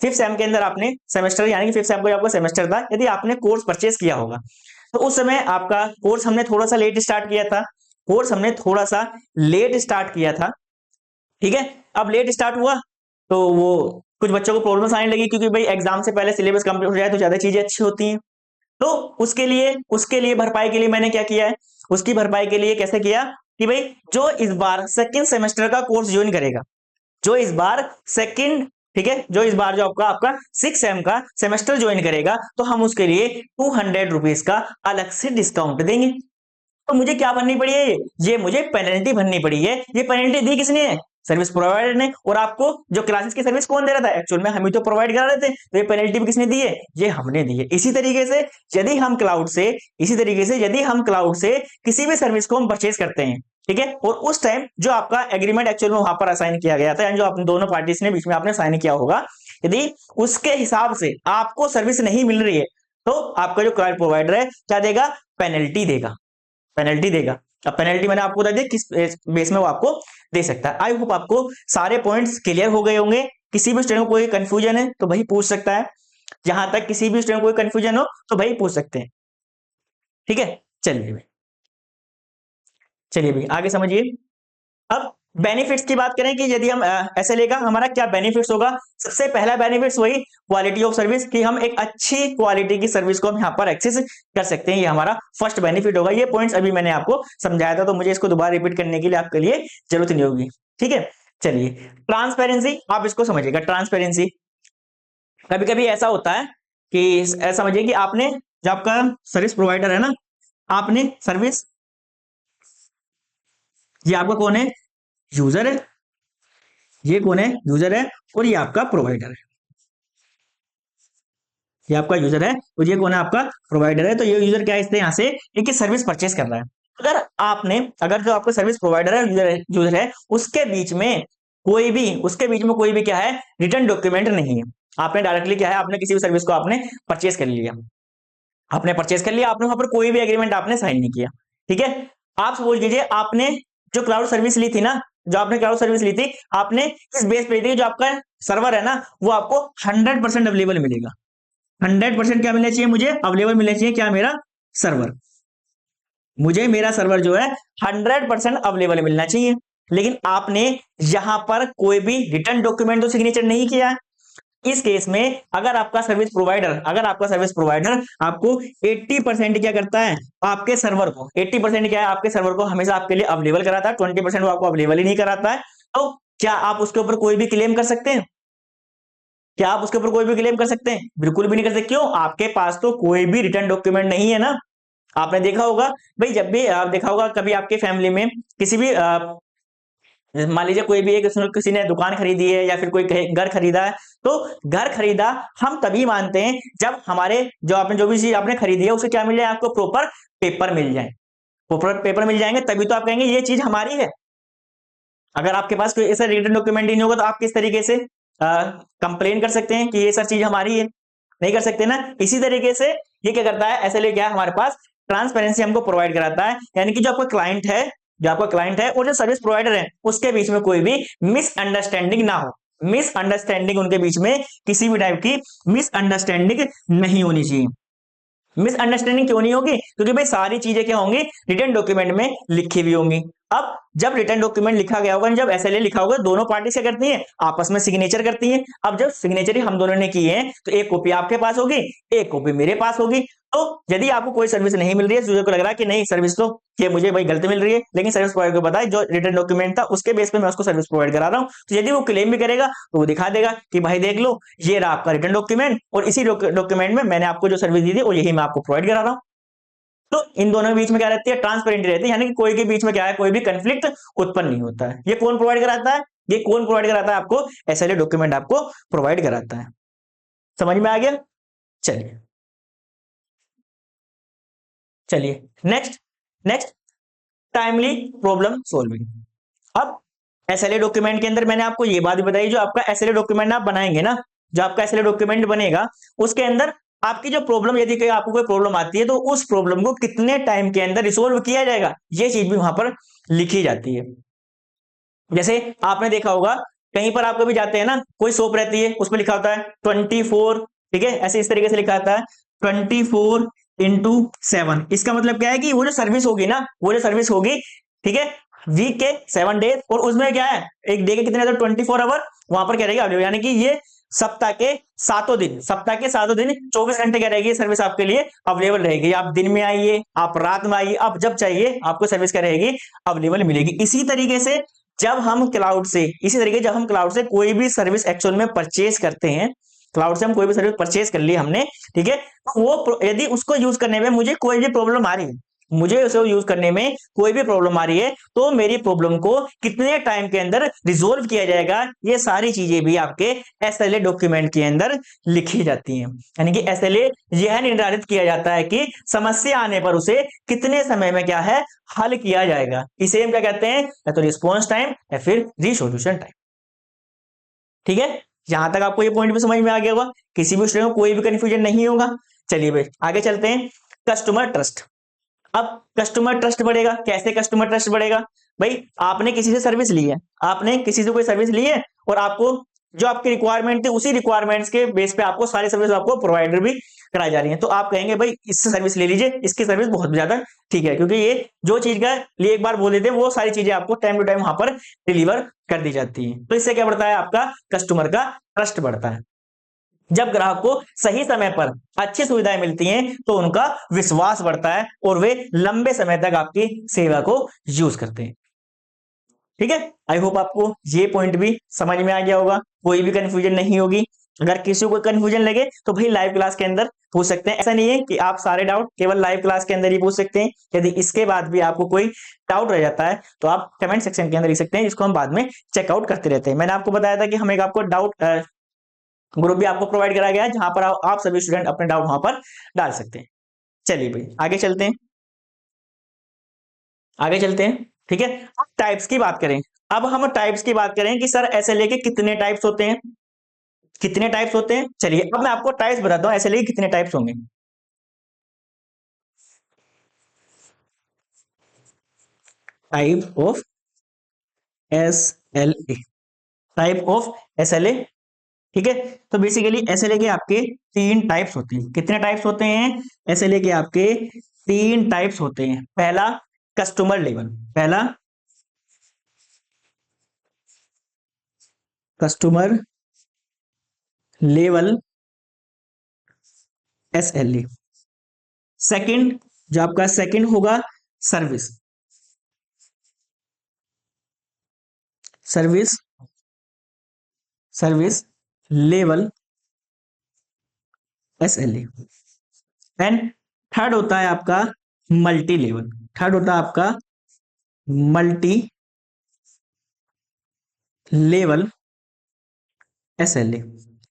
फिफ्थ सेम के अंदर आपने सेमेस्टर यानी कि फिफ्थ सेम को आपका सेमेस्टर था, यदि आपने कोर्स परचेज किया होगा तो उस समय आपका कोर्स हमने थोड़ा सा लेट स्टार्ट किया था, कोर्स हमने थोड़ा सा लेट स्टार्ट किया था। ठीक है, अब लेट स्टार्ट हुआ तो वो कुछ बच्चों को प्रॉब्लम्स आने लगी, क्योंकि भाई एग्जाम से पहले सिलेबस कंप्लीट हो जाए तो ज्यादा चीजें अच्छी होती हैं। तो उसके लिए भरपाई के लिए मैंने क्या किया है, उसकी भरपाई के लिए कैसे किया कि भाई जो इस बार सेकंड सेमेस्टर का कोर्स ज्वाइन करेगा, जो इस बार सेकंड, ठीक है, जो इस बार जो आपका आपका 6 सेम का सेमेस्टर ज्वाइन करेगा तो हम उसके लिए 200 रुपीज का अलग से डिस्काउंट देंगे। तो मुझे क्या भरनी पड़ी है, ये मुझे पेनल्टी भरनी पड़ी है। ये पेनल्टी दी किसने है, सर्विस प्रोवाइडर ने। और आपको जो क्लासेस की सर्विस कौन दे रहा था, एक्चुअल में हम ही तो प्रोवाइड करा रहे थे, तो ये पेनल्टी भी किसने दी है, ये हमने दी है। इसी तरीके से यदि हम क्लाउड से किसी भी सर्विस को हम परचेज करते हैं, ठीक है, और उस टाइम जो आपका एग्रीमेंट एक्चुअल में वहां पर असाइन किया गया था, यानी जो आपने दोनों पार्टीज ने बीच में आपने साइन किया होगा, यदि उसके हिसाब से आपको सर्विस नहीं मिल रही है तो आपका जो क्लाउड प्रोवाइडर है क्या देगा, पेनल्टी देगा, पेनल्टी देगा। अब पेनल्टी मैंने आपको बता दिया किस बेस में वो आपको दे सकता है। आई होप आपको सारे पॉइंट्स क्लियर हो गए होंगे। किसी भी स्टूडेंट को कोई कंफ्यूजन है तो भाई पूछ सकता है, जहां तक किसी भी स्टूडेंट को कोई कंफ्यूजन हो तो भाई पूछ सकते हैं। ठीक है, चलिए भाई, चलिए भाई आगे समझिए। अब बेनिफिट्स की बात करें कि यदि हम एसएलए का हमारा क्या बेनिफिट्स होगा, सबसे पहला बेनिफिट्स वही क्वालिटी ऑफ सर्विस, कि हम एक अच्छी क्वालिटी की सर्विस को हम यहाँ पर एक्सेस कर सकते हैं, ये हमारा फर्स्ट बेनिफिट होगा। ये पॉइंट्स अभी मैंने आपको समझाया था तो मुझे इसको दोबारा रिपीट करने के लिए आपके लिए जरूरत नहीं होगी। ठीक है, चलिए ट्रांसपेरेंसी, आप इसको समझिएगा ट्रांसपेरेंसी। कभी कभी ऐसा होता है कि ऐसा समझिए कि आपने जो आपका सर्विस प्रोवाइडर है ना, आपने सर्विस, ये आपका कौन है, यूजर है, ये कौन है, यूजर है, और ये आपका प्रोवाइडर है। ये आपका यूजर है और ये कौन है, आपका प्रोवाइडर है। तो ये यूजर क्या है, इससे यहाँ से एक सर्विस परचेस कर रहा है। अगर जो आपका सर्विस प्रोवाइडर है, यूजर है, उसके बीच में कोई भी क्या है, रिटर्न डॉक्यूमेंट नहीं है। आपने डायरेक्टली क्या है, आपने किसी भी सर्विस को आपने परचेस कर लिया, आपने वहां पर कोई भी एग्रीमेंट आपने साइन नहीं किया, ठीक है। आप सपोज कीजिए आपने जो क्लाउड सर्विस ली थी ना, जो आपने क्लाउड सर्विस ली थी, आपने किस बेस पे ली थी, जो आपका सर्वर है ना, वो आपको 100% अवेलेबल मिलेगा। 100% क्या मिलना चाहिए, मुझे अवेलेबल मिलना चाहिए, क्या, मेरा सर्वर। मुझे मेरा सर्वर जो है 100% अवेलेबल मिलना चाहिए। लेकिन आपने यहां पर कोई भी रिटर्न डॉक्यूमेंट तो सिग्नेचर नहीं किया। इस केस में अगर आपका सर्विस प्रोवाइडर आपको 80% क्या करता है, आपके सर्वर को 80% क्या है, आपके सर्वर को हमेशा आपके लिए अवेलेबल कराता है, 20% वो आपको अवेलेबल ही नहीं कराता है, तो क्या आप उसके ऊपर कोई भी क्लेम कर सकते हैं? क्या आप उसके ऊपर कोई भी क्लेम कर सकते हैं? बिल्कुल भी नहीं कर सकते। क्यों? आपके पास तो कोई भी रिटर्न डॉक्यूमेंट नहीं है ना। आपने देखा होगा भाई, जब भी आप देखा होगा कभी आपके फैमिली में किसी भी मान लीजिए कोई भी एक किसी ने दुकान खरीदी है या फिर कोई घर खरीदा है, तो घर खरीदा हम तभी मानते हैं जब हमारे जो भी चीज आपने खरीदी है उसे क्या मिल जाए, आपको प्रॉपर पेपर मिल जाए। प्रॉपर पेपर मिल जाएंगे तभी तो आप कहेंगे ये चीज हमारी है। अगर आपके पास कोई ऐसा रिटर्न डॉक्यूमेंट ही नहीं होगा तो आप किस तरीके से कंप्लेन कर सकते हैं कि ये सर चीज हमारी है? नहीं कर सकते ना। इसी तरीके से ये क्या करता है, ऐसे लिए क्या है, हमारे पास ट्रांसपेरेंसी हमको प्रोवाइड कराता है, यानी कि जो आपका क्लाइंट है और जो सर्विस प्रोवाइडर है उसके बीच में कोई भी मिसअंडरस्टैंडिंग ना हो। मिसअंडरस्टैंडिंग उनके बीच में किसी भी टाइप की मिसअंडरस्टैंडिंग नहीं होनी चाहिए। मिसअंडरस्टैंडिंग क्यों नहीं होगी? क्योंकि भाई सारी चीजें क्या होंगी, रिटर्न डॉक्यूमेंट में लिखी हुई होंगी। अब जब रिटर्न डॉक्यूमेंट लिखा गया होगा, जब एसएलए लिखा होगा, दोनों पार्टी क्या करती हैं, आपस में सिग्नेचर करती हैं। अब जब सिग्नेचर हम दोनों ने की है तो एक कॉपी आपके पास होगी, एक कॉपी मेरे पास होगी। तो यदि आपको कोई सर्विस नहीं मिल रही है, यूजर को लग रहा है कि नहीं सर्विस तो ये मुझे भाई गलत मिल रही है, लेकिन सर्विस प्रोवाइडर को पता है जो रिटर्न डॉक्यूमेंट था उसके बेस पे मैं उसको सर्विस प्रोवाइड करा रहा हूँ, तो यदि वो क्लेम भी करेगा तो वो दिखा देगा कि भाई देख लो, ये रहा आपका रिटर्न डॉक्यूमेंट और इसी डॉक्यूमेंट में मैंने आपको जो सर्विस दी थी और यही मैं आपको प्रोवाइड करा रहा हूँ। तो इन दोनों के बीच में क्या रहती है, ट्रांसपेरेंट रहती है, यानी कि कोई के बीच में क्या है, कोई भी कंफ्लिक्ट उत्पन्न नहीं होता है। ये कौन प्रोवाइड कराता है आपको? एसएलए डॉक्यूमेंट आपको प्रोवाइड कराता है। समझ में आ गया? चलिए चलिए next next timely problem solving. अब एसएलए डॉक्यूमेंट के अंदर मैंने आपको ये बात भी बताई, जो आपका एसएलए डॉक्यूमेंट आप बनाएंगे ना, जो आपका एसएलए डॉक्यूमेंट बनेगा उसके अंदर आपकी जो प्रॉब्लम, यदि कहीं आपको कोई प्रॉब्लम आती है तो उस प्रॉब्लम को कितने टाइम के अंदर रिसोल्व किया जाएगा, ये चीज भी वहां पर लिखी जाती है। जैसे आपने देखा होगा कहीं पर आप कभी जाते हैं ना, कोई शॉप रहती है उस पर लिखा होता है 24, ठीक है, ऐसे इस तरीके से लिखा होता है 24x7। इसका मतलब क्या है कि वो जो सर्विस होगी ना, वो जो सर्विस होगी, ठीक है, वीक के 7 डेज, और उसमें क्या है, एक डे के कितने 24 आवर वहां पर क्या रहेगा, यानी कि ये सप्ताह के सातों दिन 24 घंटे क्या रहेगी सर्विस आपके लिए अवेलेबल रहेगी। आप दिन में आइए, आप रात में आइए, आप जब चाहिए आपको सर्विस क्या रहेगी, अवेलेबल मिलेगी। जब हम क्लाउड से कोई भी सर्विस एक्चुअल में परचेज करते हैं, क्लाउड से हम कोई भी सर्विस परचेज कर ली हमने, ठीक है, वो यदि उसको यूज करने में मुझे कोई भी प्रॉब्लम आ रही है, मुझे उसे यूज करने में कोई भी प्रॉब्लम आ रही है, तो मेरी प्रॉब्लम को कितने टाइम के अंदर रिजोल्व किया जाएगा, ये सारी चीजें भी आपके एसएलए डॉक्यूमेंट के अंदर लिखी जाती हैं। यानी कि एसएलए यह निर्धारित किया जाता है कि समस्या आने पर उसे कितने समय में क्या है, हल किया जाएगा। इसे हम क्या कहते हैं, या तो रिस्पॉन्स टाइम या फिर रिसोल्यूशन टाइम। ठीक है, यहां तक आपको ये पॉइंट भी समझ में आ गया होगा, किसी भी स्टूडेंट को कोई भी कंफ्यूजन नहीं होगा। चलिए भाई आगे चलते हैं। Customer trust. अब कस्टमर ट्रस्ट बढ़ेगा, कैसे कस्टमर ट्रस्ट बढ़ेगा? भाई आपने किसी से सर्विस ली है, आपने किसी से कोई सर्विस ली है, और आपको जो आपकी रिक्वायरमेंट थी उसी रिक्वायरमेंट्स के बेस पे आपको सारी सर्विस आपको प्रोवाइडर भी कराई जा रही है, तो आप कहेंगे भाई इससे सर्विस ले लीजिए, इसकी सर्विस बहुत ज्यादा ठीक है, क्योंकि ये जो चीज का लिए एक बार बोल देते हैं वो सारी चीजें आपको टाइम टू टाइम वहां पर डिलीवर कर दी जाती है। तो इससे क्या बढ़ता है, आपका कस्टमर का ट्रस्ट बढ़ता है। जब ग्राहक को सही समय पर अच्छी सुविधाएं मिलती हैं तो उनका विश्वास बढ़ता है और वे लंबे समय तक आपकी सेवा को यूज करते हैं। ठीक है, आई होप आपको ये पॉइंट भी समझ में आ गया होगा, कोई भी कंफ्यूजन नहीं होगी। अगर किसी को कंफ्यूजन लगे तो भाई लाइव क्लास के अंदर पूछ सकते हैं। ऐसा नहीं है कि आप सारे डाउट केवल लाइव क्लास के अंदर ही पूछ सकते हैं, यदि इसके बाद भी आपको कोई डाउट रह जाता है तो आप कमेंट सेक्शन के अंदर लिख सकते हैं, जिसको हम बाद में चेकआउट करते रहते हैं। मैंने आपको बताया था कि हम एक आपको डाउट ग्रुप भी आपको प्रोवाइड कराया गया है जहां पर आप सभी स्टूडेंट अपने डाउट वहां पर डाल सकते हैं। चलिए भाई आगे चलते हैं, आगे चलते हैं। ठीक है, अब टाइप्स की बात करें। अब हम टाइप्स की बात करें कि सर एसएलए के कितने टाइप्स होते हैं, कितने टाइप्स होते हैं। चलिए अब मैं आपको टाइप्स बताता हूं एसएलए के कितने टाइप्स होंगे। Type of SLA, type of SLA. ठीक है, तो बेसिकली एसएलए के आपके तीन टाइप्स होते हैं। कितने टाइप्स होते हैं एसएलए के आपके? तीन टाइप्स होते हैं। पहला कस्टमर लेवल, पहला कस्टमर लेवल एसएलए। सेकंड, जो आपका सेकंड होगा service, service service level SLA. And third होता है आपका मल्टी लेवल, थर्ड होता है आपका मल्टी लेवल एसएलए।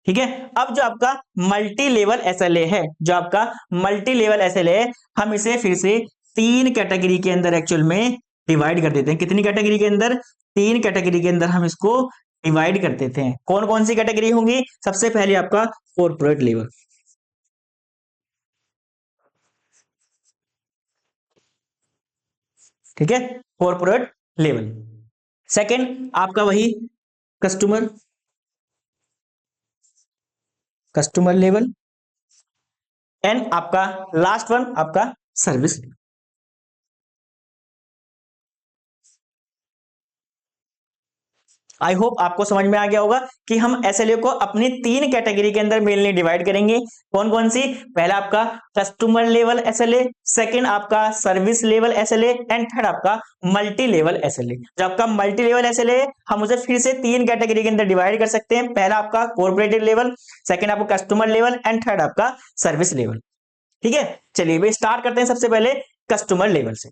ठीक है, अब जो आपका मल्टी लेवल एसएलए है, जो आपका मल्टी लेवल एसएलए है, हम इसे फिर से तीन कैटेगरी के अंदर एक्चुअल में डिवाइड कर देते हैं। कितनी कैटेगरी के अंदर? तीन कैटेगरी के अंदर हम इसको डिवाइड कर देते हैं। कौन कौन सी कैटेगरी होंगी? सबसे पहले आपका कॉर्पोरेट लेवल, ठीक है, कॉर्पोरेट लेवल। सेकंड आपका वही कस्टमर, कस्टमर लेवल। एंड आपका लास्ट वन आपका सर्विस। आई होप आपको समझ में आ गया होगा कि हम एसएलए को अपनी तीन कैटेगरी के अंदर मेनली डिवाइड करेंगे। कौन कौन सी? पहला आपका कस्टमर लेवल एसएलए, सेकंड आपका service level SLA, and third आपका मल्टी लेवल एसएलए। जो आपका मल्टी लेवल एसएलए हम उसे फिर से तीन कैटेगरी के अंदर डिवाइड कर सकते हैं। पहला आपका कॉर्पोरेटिव लेवल, सेकंड आपका कस्टमर लेवल, एंड थर्ड आपका सर्विस लेवल। ठीक है, चलिए भाई स्टार्ट करते हैं सबसे पहले कस्टमर लेवल से।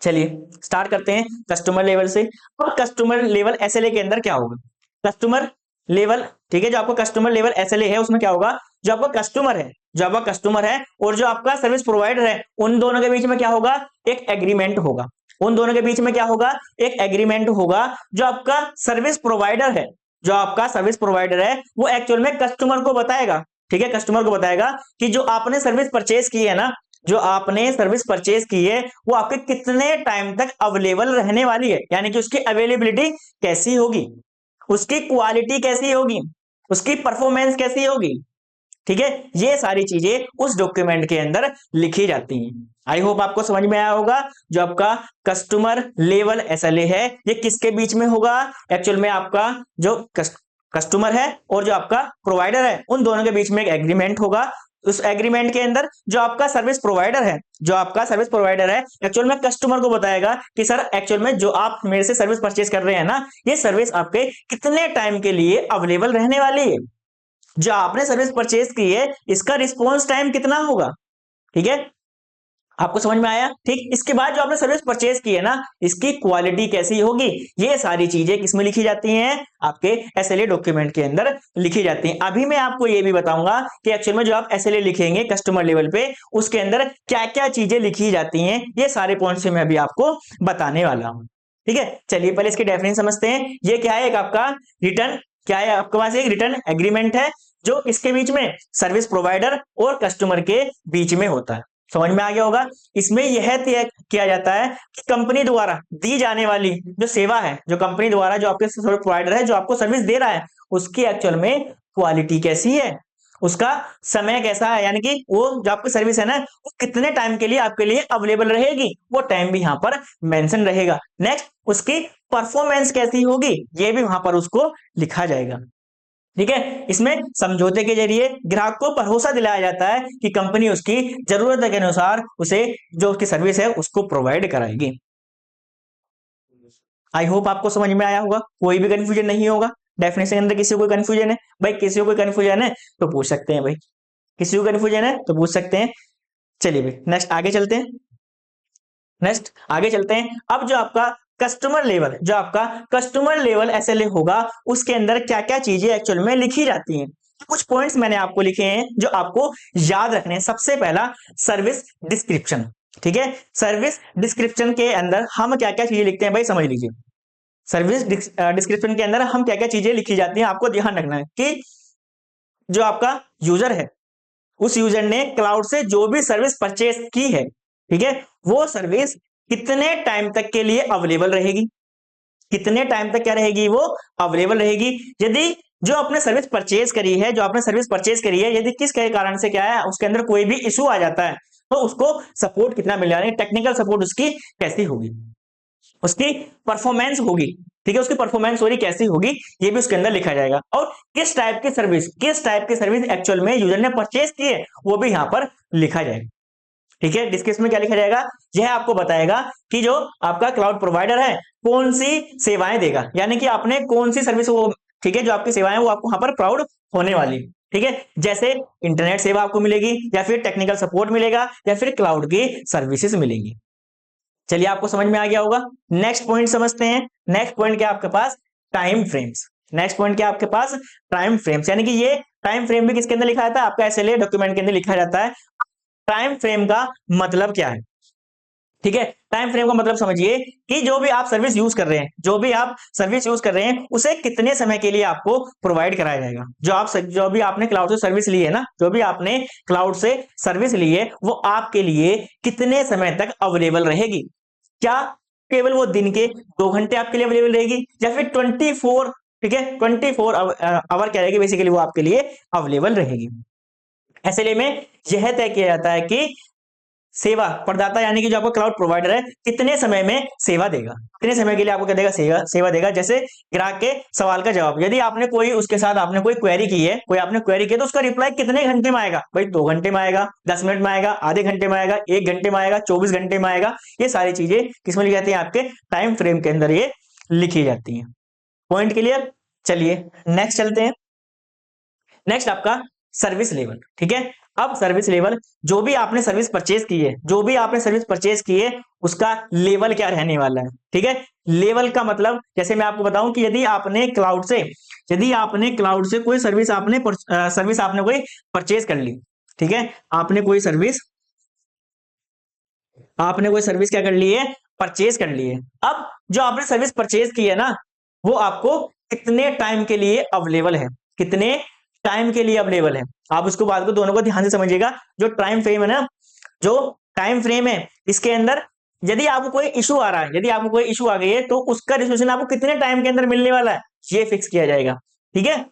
चलिए स्टार्ट करते हैं कस्टमर लेवल से। और कस्टमर लेवल एसएलए के अंदर क्या होगा? कस्टमर लेवल, ठीक है, जो आपका कस्टमर लेवल एसएलए है उसमें क्या होगा? जो आपका कस्टमर है, जो आपका कस्टमर है और जो आपका सर्विस प्रोवाइडर है, उन दोनों के बीच में क्या होगा? एक एग्रीमेंट होगा। उन दोनों के बीच में क्या होगा? एक एग्रीमेंट होगा। जो आपका सर्विस प्रोवाइडर है, जो आपका सर्विस प्रोवाइडर है, वो एक्चुअल में कस्टमर को बताएगा, ठीक है, कस्टमर को बताएगा कि जो आपने सर्विस परचेज की है ना, जो आपने सर्विस परचेज की है वो आपके कितने टाइम तक अवेलेबल रहने वाली है, यानी कि उसकी अवेलेबिलिटी कैसी होगी, उसकी क्वालिटी कैसी होगी, उसकी परफॉर्मेंस कैसी होगी। ठीक है, ये सारी चीजें उस डॉक्यूमेंट के अंदर लिखी जाती हैं। आई होप आपको समझ में आया होगा। जो आपका कस्टमर लेवल एसएलए है ये किसके बीच में होगा? एक्चुअल में आपका जो कस्टमर है और जो आपका प्रोवाइडर है उन दोनों के बीच में एक एग्रीमेंट होगा। उस एग्रीमेंट के अंदर जो आपका सर्विस प्रोवाइडर है, जो आपका सर्विस प्रोवाइडर है एक्चुअल में कस्टमर को बताएगा कि सर एक्चुअल में जो आप मेरे से सर्विस परचेज कर रहे हैं ना, ये सर्विस आपके कितने टाइम के लिए अवेलेबल रहने वाली है। जो आपने सर्विस परचेज की है इसका रिस्पॉन्स टाइम कितना होगा। ठीक है, आपको समझ में आया? ठीक, इसके बाद जो आपने सर्विस परचेज की है ना, इसकी क्वालिटी कैसी होगी, ये सारी चीजें किसमें लिखी जाती हैं? आपके एसएलए डॉक्यूमेंट के अंदर लिखी जाती हैं। अभी मैं आपको ये भी बताऊंगा कि एक्चुअल में जो आप एसएलए लिखेंगे कस्टमर लेवल पे उसके अंदर क्या क्या चीजें लिखी जाती हैं, ये सारे पॉइंट्स मैं अभी आपको बताने वाला हूं। ठीक है, चलिए पहले इसकी डेफिनेशन समझते हैं। ये क्या है? एक आपका रिटर्न, क्या है आपके पास? एक रिटर्न एग्रीमेंट है जो इसके बीच में सर्विस प्रोवाइडर और कस्टमर के बीच में होता है। समझ में आ गया होगा। इसमें यह तय किया जाता है कि कंपनी द्वारा दी जाने वाली जो सेवा है, जो कंपनी द्वारा जो आपके सर्विस प्रोवाइडर है जो आपको सर्विस दे रहा है उसकी एक्चुअल में क्वालिटी कैसी है, उसका समय कैसा है, यानी कि वो जो आपकी सर्विस है ना वो कितने टाइम के लिए आपके लिए अवेलेबल रहेगी, वो टाइम भी यहाँ पर मेंशन रहेगा। नेक्स्ट, उसकी परफॉर्मेंस कैसी होगी ये भी वहां पर उसको लिखा जाएगा। ठीक है, इसमें समझौते के जरिए ग्राहक को भरोसा दिलाया जाता है कि कंपनी उसकी जरूरत के अनुसार उसे जो उसकी सर्विस है उसको प्रोवाइड कराएगी। आई होप आपको समझ में आया होगा, कोई भी कंफ्यूजन नहीं होगा। डेफिनेशन के अंदर किसी को कंफ्यूजन है भाई, किसी को कंफ्यूजन है तो पूछ सकते हैं भाई, किसी को कंफ्यूजन है तो पूछ सकते हैं। चलिए भाई नेक्स्ट आगे चलते हैं, नेक्स्ट आगे चलते हैं। अब जो आपका कस्टमर लेवल, जो आपका कस्टमर लेवल एसएलए होगा उसके अंदर क्या क्या चीजें एक्चुअल में लिखी जाती हैं। कुछ पॉइंट्स मैंने आपको लिखे हैं जो आपको याद रखने हैं। सबसे पहला सर्विस डिस्क्रिप्शन, ठीक है। सर्विस डिस्क्रिप्शन के अंदर हम क्या क्या चीजें लिखते हैं भाई, समझ लीजिए। सर्विस डिस्क्रिप्शन के अंदर हम क्या क्या चीजें लिखी जाती हैं, आपको ध्यान रखना है कि जो आपका यूजर है, उस यूजर ने क्लाउड से जो भी सर्विस परचेस की है, ठीक है, वो सर्विस कितने टाइम तक के लिए अवेलेबल रहेगी, कितने टाइम तक क्या रहेगी, वो अवेलेबल रहेगी। यदि जो आपने सर्विस परचेज करी है, जो आपने सर्विस परचेज करी है, यदि किस कारण से क्या है, उसके अंदर कोई भी इशू आ जाता है, तो उसको सपोर्ट कितना मिल रहा है, टेक्निकल सपोर्ट उसकी कैसी होगी, उसकी परफॉर्मेंस होगी, ठीक है, उसकी परफॉर्मेंस सॉरी कैसी होगी, ये भी उसके अंदर लिखा जाएगा। और किस टाइप की सर्विस, किस टाइप की सर्विस एक्चुअल में यूजर ने परचेज की है, वो भी यहाँ पर लिखा जाएगा, ठीक है। डिस्क्रिप्शन में क्या लिखा जाएगा, यह आपको बताएगा कि जो आपका क्लाउड प्रोवाइडर है कौन सी सेवाएं देगा, यानी कि आपने कौन सी सर्विस वो, ठीक है, जो आपकी सेवाएं वो आपको यहाँ पर प्राउड होने वाली, ठीक है। जैसे इंटरनेट सेवा आपको मिलेगी, या फिर टेक्निकल सपोर्ट मिलेगा, या फिर क्लाउड की सर्विसेज मिलेंगी। चलिए, आपको समझ में आ गया होगा। नेक्स्ट पॉइंट समझते हैं। नेक्स्ट पॉइंट क्या आपके पास, टाइम फ्रेम्स। नेक्स्ट पॉइंट क्या आपके पास, टाइम फ्रेम्स, यानी कि ये टाइम फ्रेम भी किसके अंदर लिखा जाता है, आपका एसएलए डॉक्यूमेंट के अंदर लिखा जाता है। टाइम फ्रेम का मतलब क्या है, ठीक है। टाइम फ्रेम का मतलब समझिए कि जो भी आप सर्विस यूज कर रहे हैं, जो भी आप सर्विस यूज कर रहे हैं, उसे कितने समय के लिए आपको प्रोवाइड कराया जाएगा। जो भी आपने क्लाउड से सर्विस ली है ना, जो भी आपने क्लाउड से सर्विस ली है, वो आपके लिए कितने समय तक अवेलेबल रहेगी। क्या केवल वो दिन के 2 घंटे आपके लिए अवेलेबल रहेगी, या फिर 24, ठीक है, 24 आवर क्या रहेगी, बेसिकली वो आपके लिए अवेलेबल रहेगी। एसएलए में यह तय किया जाता है कि सेवा प्रदाता, यानी कि जो आपका क्लाउड प्रोवाइडर है, कितने समय में सेवा देगा, कितने समय के लिए आपको क्या देगा, सेवा देगा। जैसे ग्राहक के सवाल का जवाब, यदि आपने कोई उसके साथ आपने कोई क्वेरी की है, कोई आपने क्वेरी की है, तो उसका रिप्लाई कितने घंटे में आएगा भाई, 2 घंटे में आएगा, 10 मिनट में आएगा, आधे घंटे में आएगा, 1 घंटे में आएगा, 24 घंटे में आएगा। ये सारी चीजें किसमें लिखी जाती है, आपके टाइम फ्रेम के अंदर ये लिखी जाती है। Point clear. चलिए नेक्स्ट चलते हैं। नेक्स्ट आपका सर्विस लेवल, ठीक है। अब सर्विस लेवल, जो भी आपने सर्विस परचेज की है, जो भी आपने सर्विस परचेज की है, उसका लेवल क्या रहने वाला है, ठीक है। लेवल का मतलब, जैसे मैं आपको बताऊं कि यदि आपने क्लाउड से, कोई सर्विस आपने कोई परचेज कर ली, ठीक है, आपने कोई सर्विस क्या कर ली है, परचेज कर ली है। अब जो आपने सर्विस परचेज की है ना, वो आपको कितने टाइम के लिए अवेलेबल है, कितने टाइम के लिए अवेलेबल है, आप उसको बात को दोनों को ध्यान से समझिएगा। जो टाइम फ्रेम है ना, जो टाइम फ्रेम है, इसके अंदर यदि आपको कोई इशू आ रहा है, यदि आपको कोई इशू आ गई है, तो उसका रिजोल्यूशन आपको कितने टाइम के अंदर मिलने वाला है, ये फिक्स किया जाएगा, ठीक है।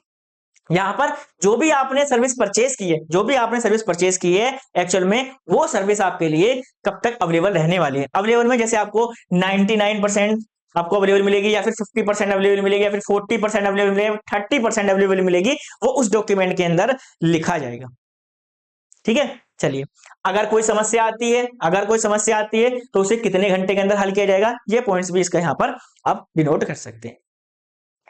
यहां पर जो भी आपने सर्विस परचेज की है, जो भी आपने सर्विस परचेज की है, एक्चुअल में वो सर्विस आपके लिए कब तक अवेलेबल रहने वाली है। अवेलेबल में जैसे आपको 99% आपको अवेलेबल मिलेगी, या फिर 50% अवेलेबल मिलेगी, या फिर 40% अवेलेबल मिलेगी, 30% अवेलेबल मिलेगी, वो उस डॉक्यूमेंट के अंदर लिखा जाएगा, ठीक है। चलिए, अगर कोई समस्या आती है, तो उसे कितने घंटे के अंदर हल किया जाएगा, ये पॉइंट्स भी इसका यहां पर आप डिनोट कर सकते हैं।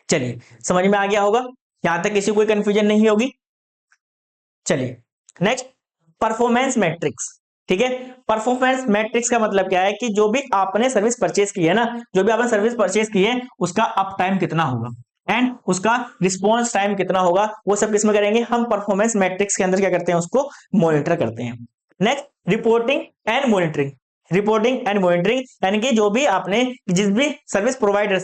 चलिए, समझ में आ गया होगा, यहां तक किसी कोई कंफ्यूजन नहीं होगी। चलिए नेक्स्ट, परफॉर्मेंस मैट्रिक्स, ठीक है। परफॉर्मेंस मैट्रिक्स का मतलब क्या है कि जो भी आपने सर्विस परचेज की है ना, जो भी आपने सर्विस परचेज की है, उसका अप टाइम कितना होगा एंड उसका रिस्पॉन्स टाइम कितना होगा, वो सब किसमें करेंगे, हम परफॉर्मेंस मैट्रिक्स के अंदर क्या करते हैं, उसको मॉनिटर करते हैं। Next, reporting and monitoring. यानी कि जो भी आपने, जिस भी सर्विस प्रोवाइडर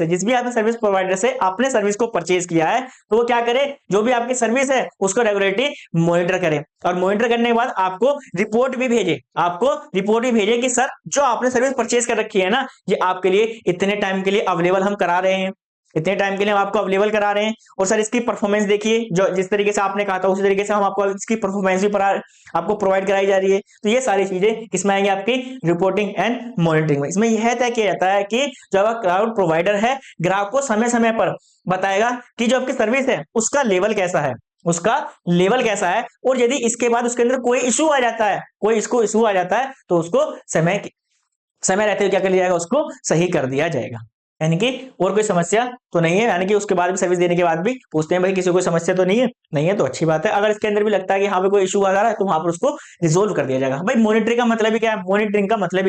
से आपने सर्विस को परचेज किया है, तो वो क्या करे, जो भी आपकी सर्विस है उसको रेगुलरली मॉनिटर करे, और मॉनिटर करने के बाद आपको रिपोर्ट भी भेजे कि सर, जो आपने सर्विस परचेज कर रखी है ना, ये आपके लिए इतने टाइम के लिए अवेलेबल हम करा रहे हैं, इतने टाइम के लिए हम आपको अवेलेबल करा रहे हैं, और सर इसकी परफॉर्मेंस देखिए, जो जिस तरीके से आपने कहा था उसी तरीके से हम आपको इसकी परफॉर्मेंस भी आपको प्रोवाइड कराई जा रही है। तो ये सारी चीजें किसमें आएंगी, आपकी रिपोर्टिंग एंड मॉनिटरिंग में। इसमें यह तय किया जाता है कि जो आपका क्लाउड प्रोवाइडर है, ग्राहक को समय समय पर बताएगा कि जो आपकी सर्विस है उसका लेवल कैसा है, और यदि इसके बाद उसके अंदर कोई इशू आ जाता है, तो उसको समय रहते हुए क्या कर लिया जाएगा, उसको सही कर दिया जाएगा। यानी कि और कोई समस्या तो नहीं है, यानी कि उसके बाद भी सर्विस देने के बाद भी पूछते हैं भाई किसी को कोई समस्या तो नहीं है तो अच्छी बात है। अगर इसके अंदर भी लगता है कि हाँ भाई कोई इशू आ रहा है, तो वहां पर उसको रिजोल्व कर दिया जाएगा। भाई मॉनिटरिंग का मतलब ही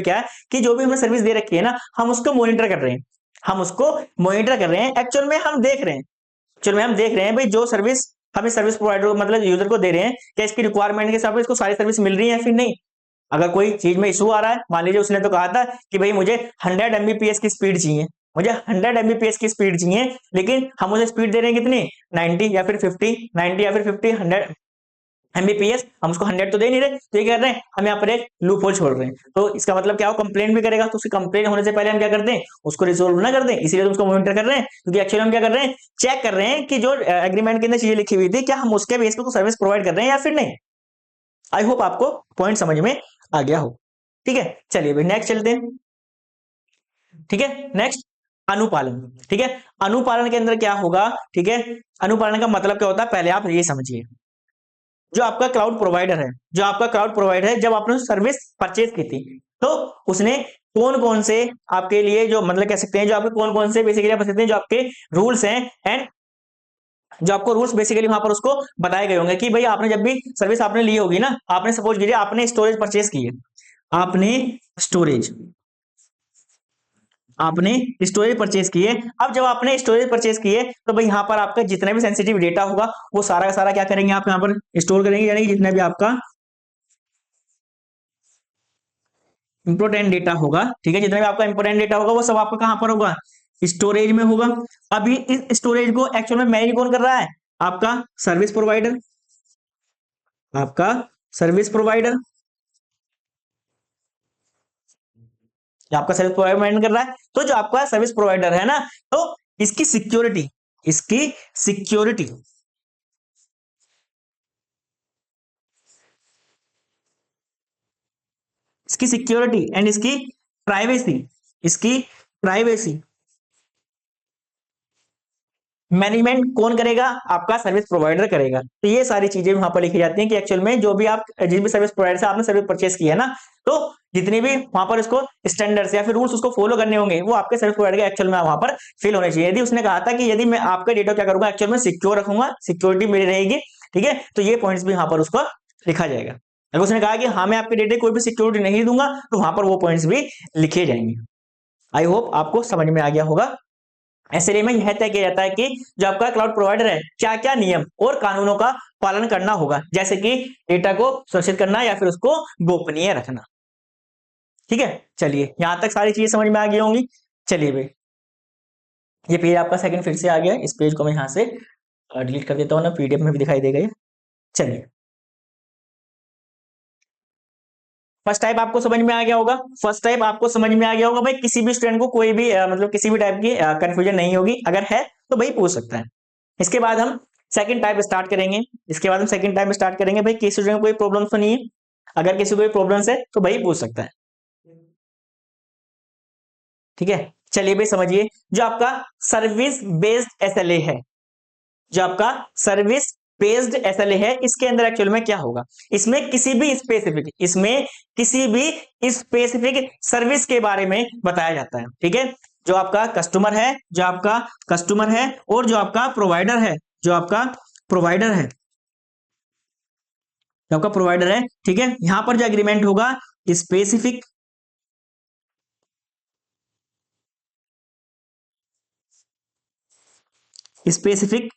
क्या है, कि जो भी हमें सर्विस दे रखी है ना, हम उसको मॉनिटर कर रहे हैं, एक्चुअल में हम देख रहे हैं भाई जो सर्विस हम इस सर्विस प्रोवाइडर को मतलब यूजर को दे रहे हैं, क्या इसकी रिक्वायरमेंट के हिसाब से इसको सारी सर्विस मिल रही है या फिर नहीं। अगर कोई चीज में इशू आ रहा है, मान लीजिए उसने तो कहा था कि भाई मुझे 100 Mbps की स्पीड चाहिए, मुझे 100 Mbps की स्पीड चाहिए, लेकिन हम उसे स्पीड दे रहे हैं कितनी 90 या फिर 50, 90 या फिर 50, 100 Mbps, हम उसको 100 तो दे नहीं रहे, तो ये कह रहे हैं हम यहाँ पर एक लूप होल छोड़ रहे हैं। तो इसका मतलब क्या हो, कंप्लेंट भी करेगा, तो उसकी कंप्लेंट होने से पहले हम क्या करते हैं, उसको रिजोल्व ना कर दें, इसीलिए तो उसको मॉनिटर कर रहे हैं, क्योंकि एक्चुअली हम क्या कर रहे हैं, चेक कर रहे हैं कि जो एग्रीमेंट के अंदर चीजें लिखी हुई थी क्या हम उसके बेस पे सर्विस प्रोवाइड कर रहे हैं या फिर नहीं। आई होप आपको पॉइंट समझ में आ गया हो। ठीक है, चलिए भाई नेक्स्ट चलते हैं। ठीक है, नेक्स्ट अनुपालन। ठीक है, अनुपालन के अंदर क्या होगा, ठीक है, अनुपालन का मतलब क्या होता है पहले आप ये समझिए। जो आपका क्लाउड प्रोवाइडर है, जो आपका क्लाउड प्रोवाइडर है, जब आपने सर्विस परचेज की थी तो उसने कौन कौन से आपके लिए जो मतलब कह सकते हैं, जो आपके कौन कौन से बेसिकली आप सकते हैं जो आपके रूल्स हैं, एंड जो आपको रूल्स बेसिकली वहां पर उसको बताए गए होंगे कि भाई आपने जब भी सर्विस आपने ली होगी ना, आपने सपोज कीजिए आपने स्टोरेज परचेज की है, आपने स्टोरेज आपने स्टोरेज परचेज किए। अब जब आपने स्टोरेज परचेज किए तो भाई यहाँ पर आपका जितना भी सेंसिटिव डेटा होगा वो सारा का सारा क्या करेंगे, आप यहाँ पर स्टोर करेंगे, यानी कि जितना भी आपका इंपोर्टेंट डेटा होगा, ठीक है, जितना भी आपका इंपोर्टेंट डेटा होगा वो सब आपका कहां पर होगा, स्टोरेज में होगा। अभी इस स्टोरेज को एक्चुअल में मैनेज कौन कर रहा है, आपका सर्विस प्रोवाइडर, आपका सर्विस प्रोवाइडर, आपका सर्विस प्रोवाइडर मैनेज कर रहा है। तो जो आपका सर्विस प्रोवाइडर है ना, तो इसकी सिक्योरिटी, इसकी सिक्योरिटी इसकी सिक्योरिटी एंड इसकी प्राइवेसी, इसकी प्राइवेसी मैनेजमेंट कौन करेगा, आपका सर्विस प्रोवाइडर करेगा। तो ये सारी चीजें वहां पर लिखी जाती हैं कि एक्चुअल में जो भी आप जिस भी सर्विस प्रोवाइडर से आपने सर्विस परचेस की है ना, तो जितनी भी वहां पर उसको स्टैंडर्ड्स या फिर रूल्स उसको फॉलो करने होंगे वो आपके सर्विस प्रोवाइडर के एक्चुअल में वहां पर फिल होने चाहिए। यदि उसने कहा था कि यदि मैं आपका डेटा क्या करूंगा, एक्चुअल में सिक्योर रखूंगा, सिक्योरिटी मेरी रहेगी, ठीक है, तो ये पॉइंट्स भी वहां पर उसको लिखा जाएगा। अगर उसने कहा कि हाँ मैं आपके डेटा कोई भी सिक्योरिटी नहीं दूंगा, तो वहां पर वो पॉइंट्स भी लिखे जाएंगे। आई होप आपको समझ में आ गया होगा। एसएलए में यह तय किया जाता है कि जो आपका क्लाउड प्रोवाइडर है क्या क्या नियम और कानूनों का पालन करना होगा, जैसे कि डेटा को सुरक्षित करना या फिर उसको गोपनीय रखना। ठीक है, चलिए यहां तक सारी चीजें समझ में आ गई होंगी। चलिए भाई ये पेज आपका सेकंड फिर से आ गया, इस पेज को मैं यहां से डिलीट कर देता हूँ ना, पीडीएफ में भी दिखाई देगा ये। चलिए फर्स्ट टाइप आपको समझ में आ गया होगा, फर्स्ट टाइप आपको समझ में आ गया होगा भाई, किसी भी स्टूडेंट को कोई भी मतलब किसी भी टाइप की कंफ्यूजन नहीं होगी, अगर है तो भाई पूछ सकता है। इसके बाद हम सेकंड टाइप स्टार्ट करेंगे, इसके बाद हम सेकंड टाइप स्टार्ट करेंगे भाई किसी स्टूडेंट को कोई प्रॉब्लम तो नहीं है, अगर किसी को कोई प्रॉब्लम है तो भाई पूछ सकता है। ठीक है, चलिए भाई समझिए, जो आपका सर्विस बेस्ड एसएलए है, जो आपका सर्विस बेस्ड एसएलए है, इसके अंदर एक्चुअल में क्या होगा, इसमें किसी भी स्पेसिफिक सर्विस के बारे में बताया जाता है। ठीक है, जो आपका कस्टमर है, जो आपका कस्टमर है और जो आपका प्रोवाइडर है, जो आपका प्रोवाइडर है, जो आपका प्रोवाइडर है, ठीक है, यहां पर जो एग्रीमेंट होगा स्पेसिफिक स्पेसिफिक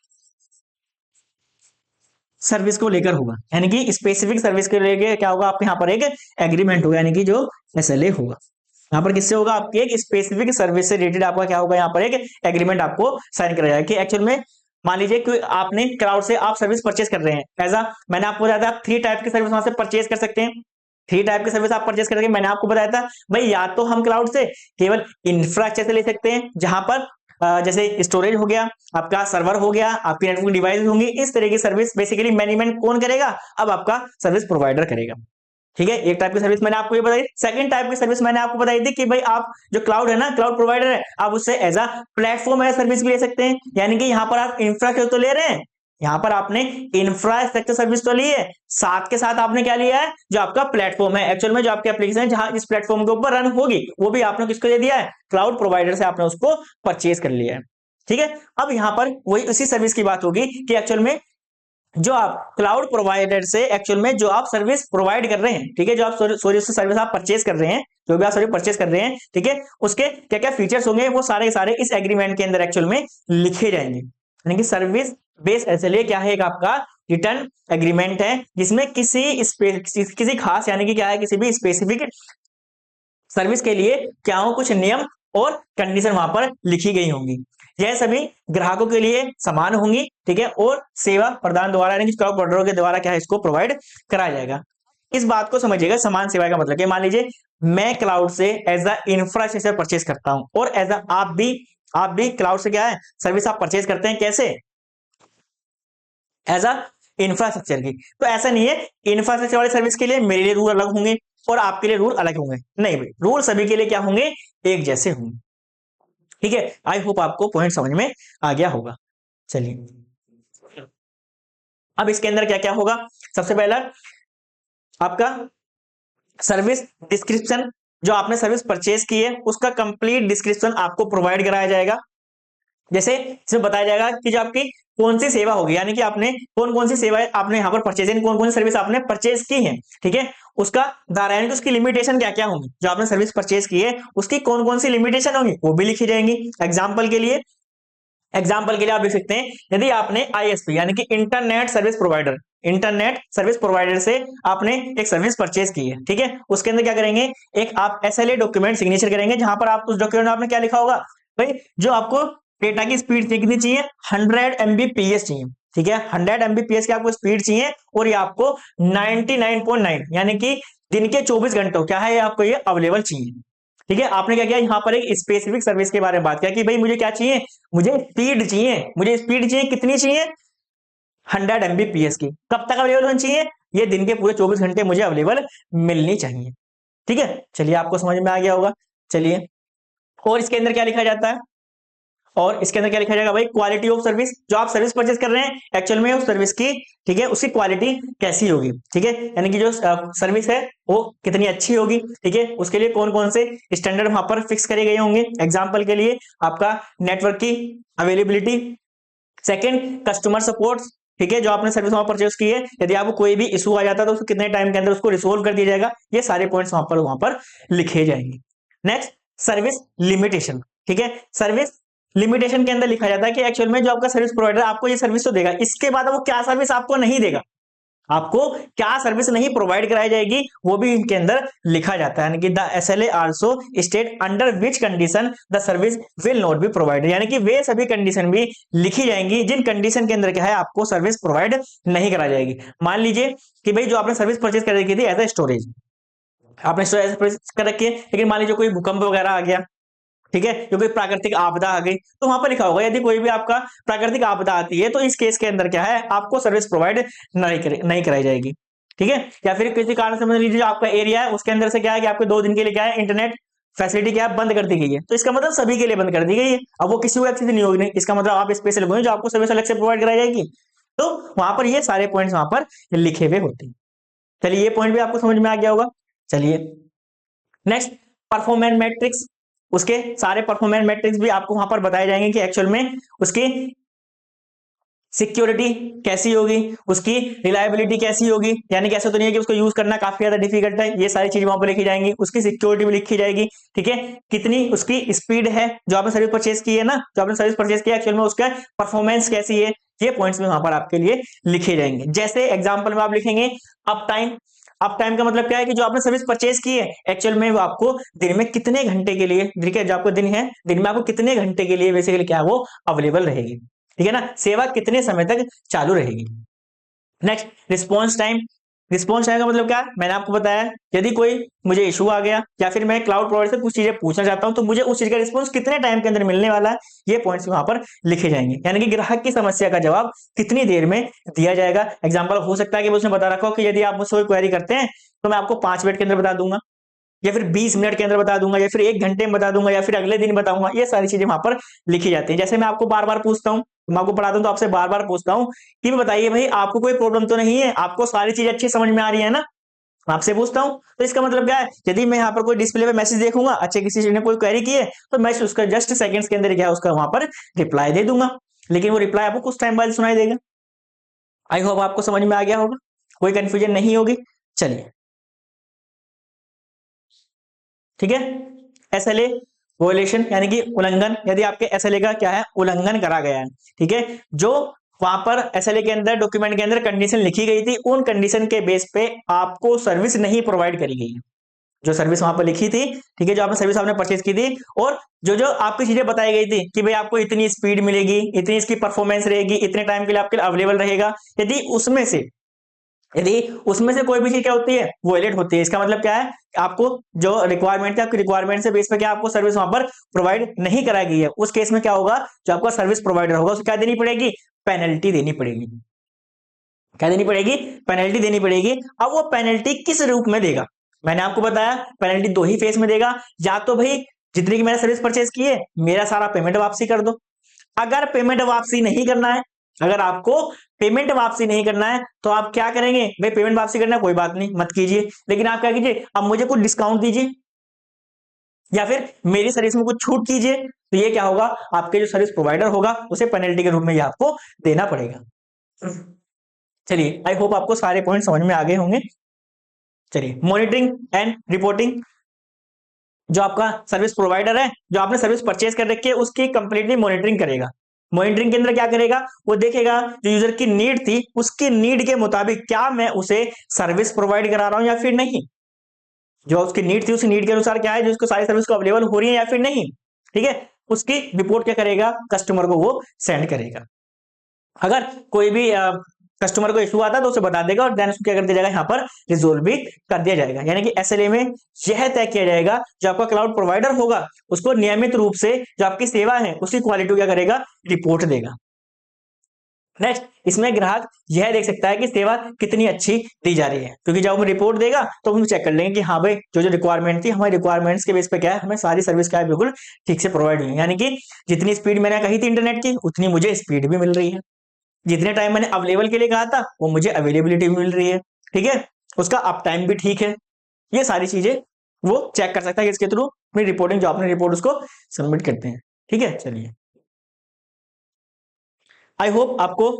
सर्विस को लेकर होगा, यानी कि स्पेसिफिक सर्विस के लेकर क्या होगा, आपके यहाँ पर एक एग्रीमेंट होगा, यानी कि जो एसएलए होगा यहाँ पर किससे होगा, आपकी एक स्पेसिफिक सर्विस से रिलेटेड आपका क्या होगा, यहाँ पर एक एग्रीमेंट आपको साइन कराया जाएगा कि एक्चुअल में मान लीजिए कि आपने क्लाउड से आप सर्विस परचेज कर रहे हैं, ऐसा मैंने आपको बताया था आप 3 टाइप की सर्विस वहां से परचेज कर सकते हैं, 3 टाइप की सर्विस आप परचेज करेंगे, मैंने आपको बताया था भाई, या तो हम क्लाउड से केवल इंफ्रास्ट्रक्चर से ले सकते हैं, जहां पर जैसे स्टोरेज हो गया, आपका सर्वर हो गया, आपकी नेटवर्क डिवाइस होंगी, इस तरह की सर्विस बेसिकली मैनेजमेंट कौन करेगा, अब आपका सर्विस प्रोवाइडर करेगा। ठीक है, एक टाइप की सर्विस मैंने आपको ये बताई। सेकंड टाइप की सर्विस मैंने आपको बताई थी कि भाई आप जो क्लाउड है ना, क्लाउड प्रोवाइडर है, आप उससे as a platform as service भी ले सकते हैं, यानी कि यहाँ पर आप इंफ्रास्ट्रक्चर तो ले रहे हैं, यहाँ पर आपने इंफ्रास्ट्रक्चर सर्विस तो ली है, साथ के साथ आपने क्या लिया है, जो आपका प्लेटफॉर्म है, एक्चुअल में जो आपकी एप्लीकेशन है जहां इस प्लेटफॉर्म के ऊपर रन होगी, वो भी आपने किसको दे दिया है, क्लाउड प्रोवाइडर से आपने उसको परचेज कर लिया है। ठीक है, अब यहां पर वही उसी सर्विस की बात होगी कि एक्चुअल में जो आप क्लाउड प्रोवाइडर से एक्चुअल में जो आप सर्विस प्रोवाइड कर रहे हैं, ठीक है, जो आप सर्विस आप परचेज कर रहे हैं, जो भी आप सर्विस परचेज कर रहे हैं, ठीक है, उसके क्या क्या फीचर्स होंगे वो सारे के सारे इस एग्रीमेंट के अंदर एक्चुअल में लिखे जाएंगे, यानी कि सर्विस बेस एसएलए क्या है, एक आपका रिटर्न एग्रीमेंट है जिसमें किसी खास यानी कि क्या है, किसी भी स्पेसिफिक सर्विस के लिए क्या हो, कुछ नियम और कंडीशन वहां पर लिखी गई होंगी। यह सभी ग्राहकों के लिए समान होंगी, ठीक है, और सेवा प्रदान द्वारा यानी कि क्लाउड प्रोवाइडर के द्वारा क्या है, इसको प्रोवाइड कराया जाएगा। इस बात को समझिएगा, समान सेवा का मतलब कि मान लीजिए मैं क्लाउड से एज अ इंफ्रास्ट्रक्चर परचेज करता हूं और एज अ आप भी क्लाउड से क्या है, सर्विस आप परचेज करते हैं, कैसे, एज अ इंफ्रास्ट्रक्चर की। तो ऐसा नहीं है इंफ्रास्ट्रक्चर वाली सर्विस के लिए मेरे लिए रूल अलग होंगे और आपके लिए रूल अलग होंगे, नहीं भाई, रूल सभी के लिए क्या होंगे, एक जैसे होंगे। ठीक है, आई होप आपको पॉइंट समझ में आ गया होगा। चलिए, अब इसके अंदर क्या क्या होगा, सबसे पहला आपका सर्विस डिस्क्रिप्शन, जो आपने सर्विस परचेज की है उसका कंप्लीट डिस्क्रिप्शन आपको प्रोवाइड कराया जाएगा। जैसे इसमें बताया जाएगा कि जो आपकी कौन सी सेवा होगी, यानी कि आपने कौन कौन सी सेवाएं आपने यहाँ पर परचेज, कौन कौन सी सर्विस आपने परचेज की है, ठीक है, उसका दायरा यानी कि उसकी लिमिटेशन क्या क्या होंगी, जो आपने सर्विस परचेज की है उसकी कौन कौन सी लिमिटेशन होंगी वो भी लिखी जाएंगी। एग्जाम्पल के लिए आप देख सकते हैं, यदि आपने आईएसपी यानी कि इंटरनेट सर्विस प्रोवाइडर से आपने एक सर्विस परचेज की है, ठीक है, उसके अंदर क्या करेंगे, एक आप एसएलए डॉक्यूमेंट सिग्नेचर करेंगे, जहां पर आप उस डॉक्यूमेंट में आपने क्या लिखा होगा, भाई जो आपको डेटा की स्पीड कितनी चाहिए, 100 Mbps चाहिए, ठीक है, 100 Mbps की आपको स्पीड चाहिए और ये आपको 99.9 यानी कि दिन के 24 घंटों क्या है, ये आपको ये अवेलेबल चाहिए। ठीक है, आपने क्या किया, यहाँ पर एक स्पेसिफिक सर्विस के बारे में बात किया कि भाई मुझे क्या चाहिए, मुझे स्पीड चाहिए कितनी चाहिए, 100 Mbps की, कब तक अवेलेबल होनी चाहिए, ये दिन के पूरे 24 घंटे मुझे अवेलेबल मिलनी चाहिए। ठीक है, चलिए आपको समझ में आ गया होगा। चलिए, और इसके अंदर क्या लिखा जाता है, और इसके अंदर क्या लिखा जाएगा भाई, क्वालिटी ऑफ सर्विस, जो आप सर्विस परचेज कर रहे हैं एक्चुअल में उस सर्विस की, ठीक है, उसकी क्वालिटी कैसी होगी, ठीक है, यानी कि जो सर्विस है वो कितनी अच्छी होगी, ठीक है, उसके लिए कौन कौन से स्टैंडर्ड वहां पर फिक्स करे गए होंगे। एग्जाम्पल के लिए आपका नेटवर्क की अवेलेबिलिटी, सेकंड कस्टमर सपोर्ट, ठीक है, जो आपने सर्विस वहां परचेज की है, यदि आपको कोई भी इशू आ जाता है तो उसको कितने टाइम के अंदर उसको रिसोल्व कर दिया जाएगा, ये सारे पॉइंट्स वहां पर लिखे जाएंगे। नेक्स्ट, सर्विस लिमिटेशन, ठीक है, सर्विस लिमिटेशन के अंदर लिखा जाता है कि एक्चुअल में जो आपका सर्विस प्रोवाइडर आपको ये सर्विस तो देगा, इसके बाद वो क्या सर्विस आपको नहीं देगा, आपको क्या सर्विस नहीं प्रोवाइड कराई जाएगी वो भी इनके अंदर लिखा जाता है, यानी कि the SLA also state under which condition the service will not be provided, यानी कि वे सभी कंडीशन भी लिखी जाएंगी जिन कंडीशन के अंदर क्या है आपको सर्विस प्रोवाइड नहीं कराई जाएगी। मान लीजिए कि भाई जो आपने सर्विस परचेज कर रखी थी एज ए स्टोरेज, आपने स्टोरेज परचेज कर रखी है, लेकिन मान लीजिए कोई भूकंप वगैरह आ गया, ठीक है, जो कोई प्राकृतिक आपदा आ गई, तो वहां पर लिखा होगा यदि कोई भी आपका प्राकृतिक आपदा आती है तो इस केस के अंदर क्या है आपको सर्विस प्रोवाइड नहीं कराई जाएगी। ठीक है, या फिर किसी कारण से मान लीजिए जो आपका एरिया है उसके अंदर से क्या है कि आपके 2 दिन के लिए क्या है इंटरनेट फैसिलिटी क्या है बंद कर दी गई है, तो इसका मतलब सभी के लिए बंद कर दी गई है, अब वो किसी को एक्सेस नहीं होगी, नहीं इसका मतलब आप स्पेशल लोग जो आपको सर्विस अलग से प्रोवाइड कराई जाएगी, तो वहां पर ये सारे पॉइंट्स वहां पर लिखे हुए होते हैं। चलिए, ये पॉइंट भी आपको समझ में आ गया होगा। चलिए, नेक्स्ट, परफॉर्मेंस मैट्रिक्स, उसके सारे परफॉर्मेंस मैट्रिक्स भी आपको वहां पर बताए जाएंगे कि एक्चुअल में उसकी सिक्योरिटी कैसी होगी, उसकी रिलायबिलिटी कैसी होगी, यानी कि ऐसा तो नहीं है कि उसको यूज करना काफी ज्यादा डिफिकल्ट है, ये सारी चीज वहां पर लिखी जाएंगी, उसकी सिक्योरिटी भी लिखी जाएगी, ठीक है, कितनी उसकी स्पीड है, जो आपने सर्विस परचेज की है ना, जो आपने सर्विस परचेज किया एक्चुअल में उसका परफॉर्मेंस कैसी है, ये पॉइंट्स में वहां पर आपके लिए लिखे जाएंगे। जैसे एग्जाम्पल में आप लिखेंगे अप टाइम, अप टाइम का मतलब क्या है कि जो आपने सर्विस परचेज की है एक्चुअल में वो आपको दिन में कितने घंटे के लिए, ठीक है, जो आपको दिन है दिन में आपको कितने घंटे के लिए बेसिकली क्या है वो अवेलेबल रहेगी, ठीक है ना, सेवा कितने समय तक चालू रहेगी। नेक्स्ट, रिस्पॉन्स टाइम का मतलब क्या है, मैंने आपको बताया यदि कोई मुझे इशू आ गया या फिर मैं क्लाउड प्रोवाइडर से कुछ चीजें पूछना चाहता हूं तो मुझे उस चीज का रिस्पॉन्स कितने टाइम के अंदर मिलने वाला है, ये पॉइंट्स वहां पर लिखे जाएंगे, यानी कि ग्राहक की समस्या का जवाब कितनी देर में दिया जाएगा। एग्जाम्पल हो सकता है कि उसने बता रखा हो कि यदि आप मुझसे कोई क्वेरी करते हैं तो मैं आपको 5 मिनट के अंदर बता दूंगा, या फिर 20 मिनट के अंदर बता दूंगा, या फिर 1 घंटे में बता दूंगा, या फिर अगले दिन बताऊंगा, ये सारी चीजें वहां पर लिखी जाती है। जैसे मैं आपको बार बार पूछता हूँ, मैं आपको पढ़ाता हूँ तो आपसे बार बार पूछता हूँ कि बताइए भाई आपको कोई प्रॉब्लम तो नहीं है, आपको सारी चीजें अच्छी समझ में आ रही है ना, आपसे पूछता हूँ, तो इसका मतलब क्या है, यदि मैं यहाँ पर कोई डिस्प्ले पे मैसेज देखूंगा अच्छे किसी ने कोई क्वेरी की है तो मैं उसका जस्ट सेकंड्स के अंदर क्या है उसका वहां पर रिप्लाई दे दूंगा, लेकिन वो रिप्लाई आपको कुछ टाइम बाद सुनाई देगा। आई होप आपको समझ में आ गया होगा, कोई कंफ्यूजन नहीं होगी। चलिए, ठीक है, एसएलए वोलेशन यानी कि उल्लंघन, यदि आपके एसएलए का क्या है उल्लंघन करा गया है, ठीक है, जो वहां पर एसएलए के अंदर, डॉक्यूमेंट के अंदर कंडीशन लिखी गई थी, उन कंडीशन के बेस पे आपको सर्विस नहीं प्रोवाइड करी गई है। जो सर्विस वहां पर लिखी थी, ठीक है, जो आपने सर्विस आपने परचेज की थी, और जो जो आपकी चीजें बताई गई थी कि भाई आपको इतनी स्पीड मिलेगी, इतनी इसकी परफॉर्मेंस रहेगी, इतने टाइम के लिए आपके लिए अवेलेबल रहेगा, यदि उसमें से कोई भी चीज क्या होती है, वॉयलेट होती है, इसका मतलब क्या है, आपको जो रिक्वायरमेंट है, आपकी रिक्वायरमेंट से बेस पे क्या आपको सर्विस वहां पर प्रोवाइड नहीं कराई गई है, उस केस में क्या होगा, जो आपका सर्विस प्रोवाइडर होगा उसको क्या देनी पड़ेगी, पेनल्टी देनी पड़ेगी। क्या देनी पड़ेगी, पेनल्टी देनी पड़ेगी। अब वो पेनल्टी किस रूप में देगा, मैंने आपको बताया पेनल्टी दो ही फेस में देगा, या तो भाई जितनी की मैंने सर्विस परचेज की है मेरा सारा पेमेंट वापसी कर दो। अगर पेमेंट वापसी नहीं करना है, अगर आपको पेमेंट वापसी नहीं करना है तो आप क्या करेंगे, भाई पेमेंट वापसी करना है कोई बात नहीं, मत कीजिए, लेकिन आप क्या कीजिए, अब मुझे कुछ डिस्काउंट दीजिए या फिर मेरी सर्विस में कुछ छूट कीजिए, तो ये क्या होगा, आपके जो सर्विस प्रोवाइडर होगा उसे पेनल्टी के रूप में ये आपको देना पड़ेगा। चलिए, आई होप आपको सारे पॉइंट समझ में आ गए होंगे। चलिए, मॉनिटरिंग एंड रिपोर्टिंग, जो आपका सर्विस प्रोवाइडर है, जो आपने सर्विस परचेज कर रखी है उसकी कंप्लीटली मॉनिटरिंग करेगा। मॉनिटरिंग के अंदर क्या करेगा, वो देखेगा जो यूजर की नीड थी उसकी नीड के मुताबिक क्या मैं उसे सर्विस प्रोवाइड करा रहा हूं या फिर नहीं, जो उसकी नीड थी उस नीड के अनुसार क्या है, जो उसको सारी सर्विस को अवेलेबल हो रही है या फिर नहीं, ठीक है, उसकी रिपोर्ट क्या करेगा, कस्टमर को वो सेंड करेगा। अगर कोई भी कस्टमर को इशू आता है तो उसे बता देगा और देन उसको क्या कर दिया जाएगा, यहाँ पर रिजोल्व भी कर दिया जाएगा। यानी कि एसएलए में यह तय किया जाएगा, जो आपका क्लाउड प्रोवाइडर होगा उसको नियमित रूप से जो आपकी सेवा है उसकी क्वालिटी क्या करेगा, रिपोर्ट देगा। नेक्स्ट, इसमें ग्राहक यह देख सकता है कि सेवा कितनी अच्छी दी जा रही है, क्योंकि जब हम रिपोर्ट देगा तो हम चेक कर लेंगे कि हाँ भाई जो जो रिक्वायरमेंट थी, हमारी रिक्वायरमेंट्स के बेस पे क्या है, हमें सारी सर्विस क्या है बिल्कुल ठीक से प्रोवाइड हुई है। यानी कि जितनी स्पीड मैंने कही थी इंटरनेट की, उतनी मुझे स्पीड भी मिल रही है, जितने टाइम मैंने अवेलेबल के लिए कहा था वो मुझे अवेलेबिलिटी भी मिल रही है, ठीक है, उसका अप टाइम भी ठीक है। ये सारी चीजें वो चेक कर सकता है इसके थ्रू अपनी रिपोर्टिंग, जो आपने रिपोर्ट उसको सबमिट करते हैं। ठीक है, चलिए, आई होप आपको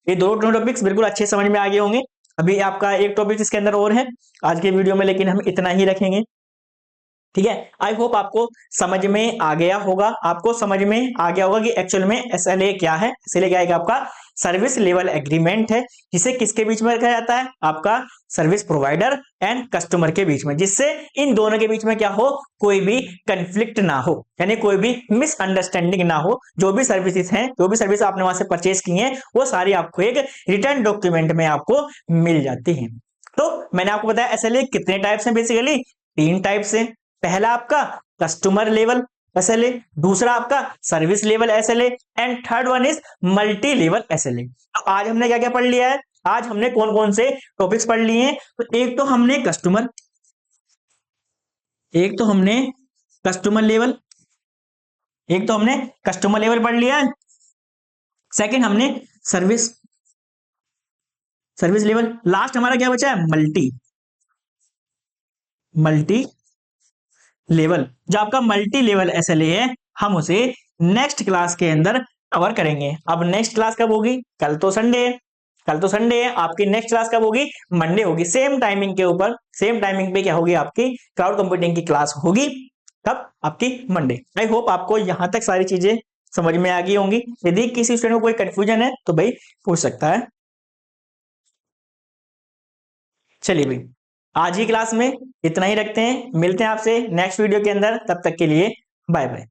ये दोनों टॉपिक्स बिल्कुल अच्छे समझ में आ गए होंगे। अभी आपका एक टॉपिक इसके अंदर और है आज के वीडियो में, लेकिन हम इतना ही रखेंगे। ठीक है, आई होप आपको समझ में आ गया होगा, आपको समझ में आ गया होगा कि एक्चुअल में एसएलए क्या है। एसएलए क्या है कि आपका सर्विस लेवल एग्रीमेंट है, जिसे किसके बीच में रखा जाता है, आपका सर्विस प्रोवाइडर एंड कस्टमर के बीच में, जिससे इन दोनों के बीच में क्या हो, कोई भी कंफ्लिक्ट ना हो, यानी कोई भी मिसअंडरस्टैंडिंग ना हो। जो भी सर्विसेज हैं, जो भी सर्विस आपने वहां से परचेज की है, वो सारी आपको एक रिटर्न डॉक्यूमेंट में आपको मिल जाती है। तो मैंने आपको बताया एसएलए कितने टाइप्स हैं, बेसिकली 3 टाइप्स हैं। पहला आपका कस्टमर लेवल एसएलए, दूसरा आपका service level SLA, and third one is multi level SLA. तो आज हमने क्या क्या पढ़ लिया है, आज हमने कौन कौन से टॉपिक्स पढ़ लिए हैं। तो एक तो हमने कस्टमर लेवल, पढ़ लिया है। सेकंड हमने सर्विस लेवल, लास्ट हमारा क्या बचा है, मल्टी लेवल। जो आपका मल्टी लेवल एसएलए है, हम उसे नेक्स्ट क्लास के अंदर कवर करेंगे। अब नेक्स्ट क्लास कब होगी, कल तो संडे है, आपकी नेक्स्ट क्लास कब होगी, मंडे होगी, सेम टाइमिंग के ऊपर, सेम टाइमिंग पे क्या होगी, आपकी क्लाउड कंप्यूटिंग की क्लास होगी। कब, आपकी मंडे। आई होप आपको यहां तक सारी चीजें समझ में आ गई होंगी। यदि किसी स्टूडेंट को कोई कंफ्यूजन है तो भाई पूछ सकता है। चलिए भाई, आज ही क्लास में इतना ही रखते हैं, मिलते हैं आपसे नेक्स्ट वीडियो के अंदर, तब तक के लिए बाय बाय।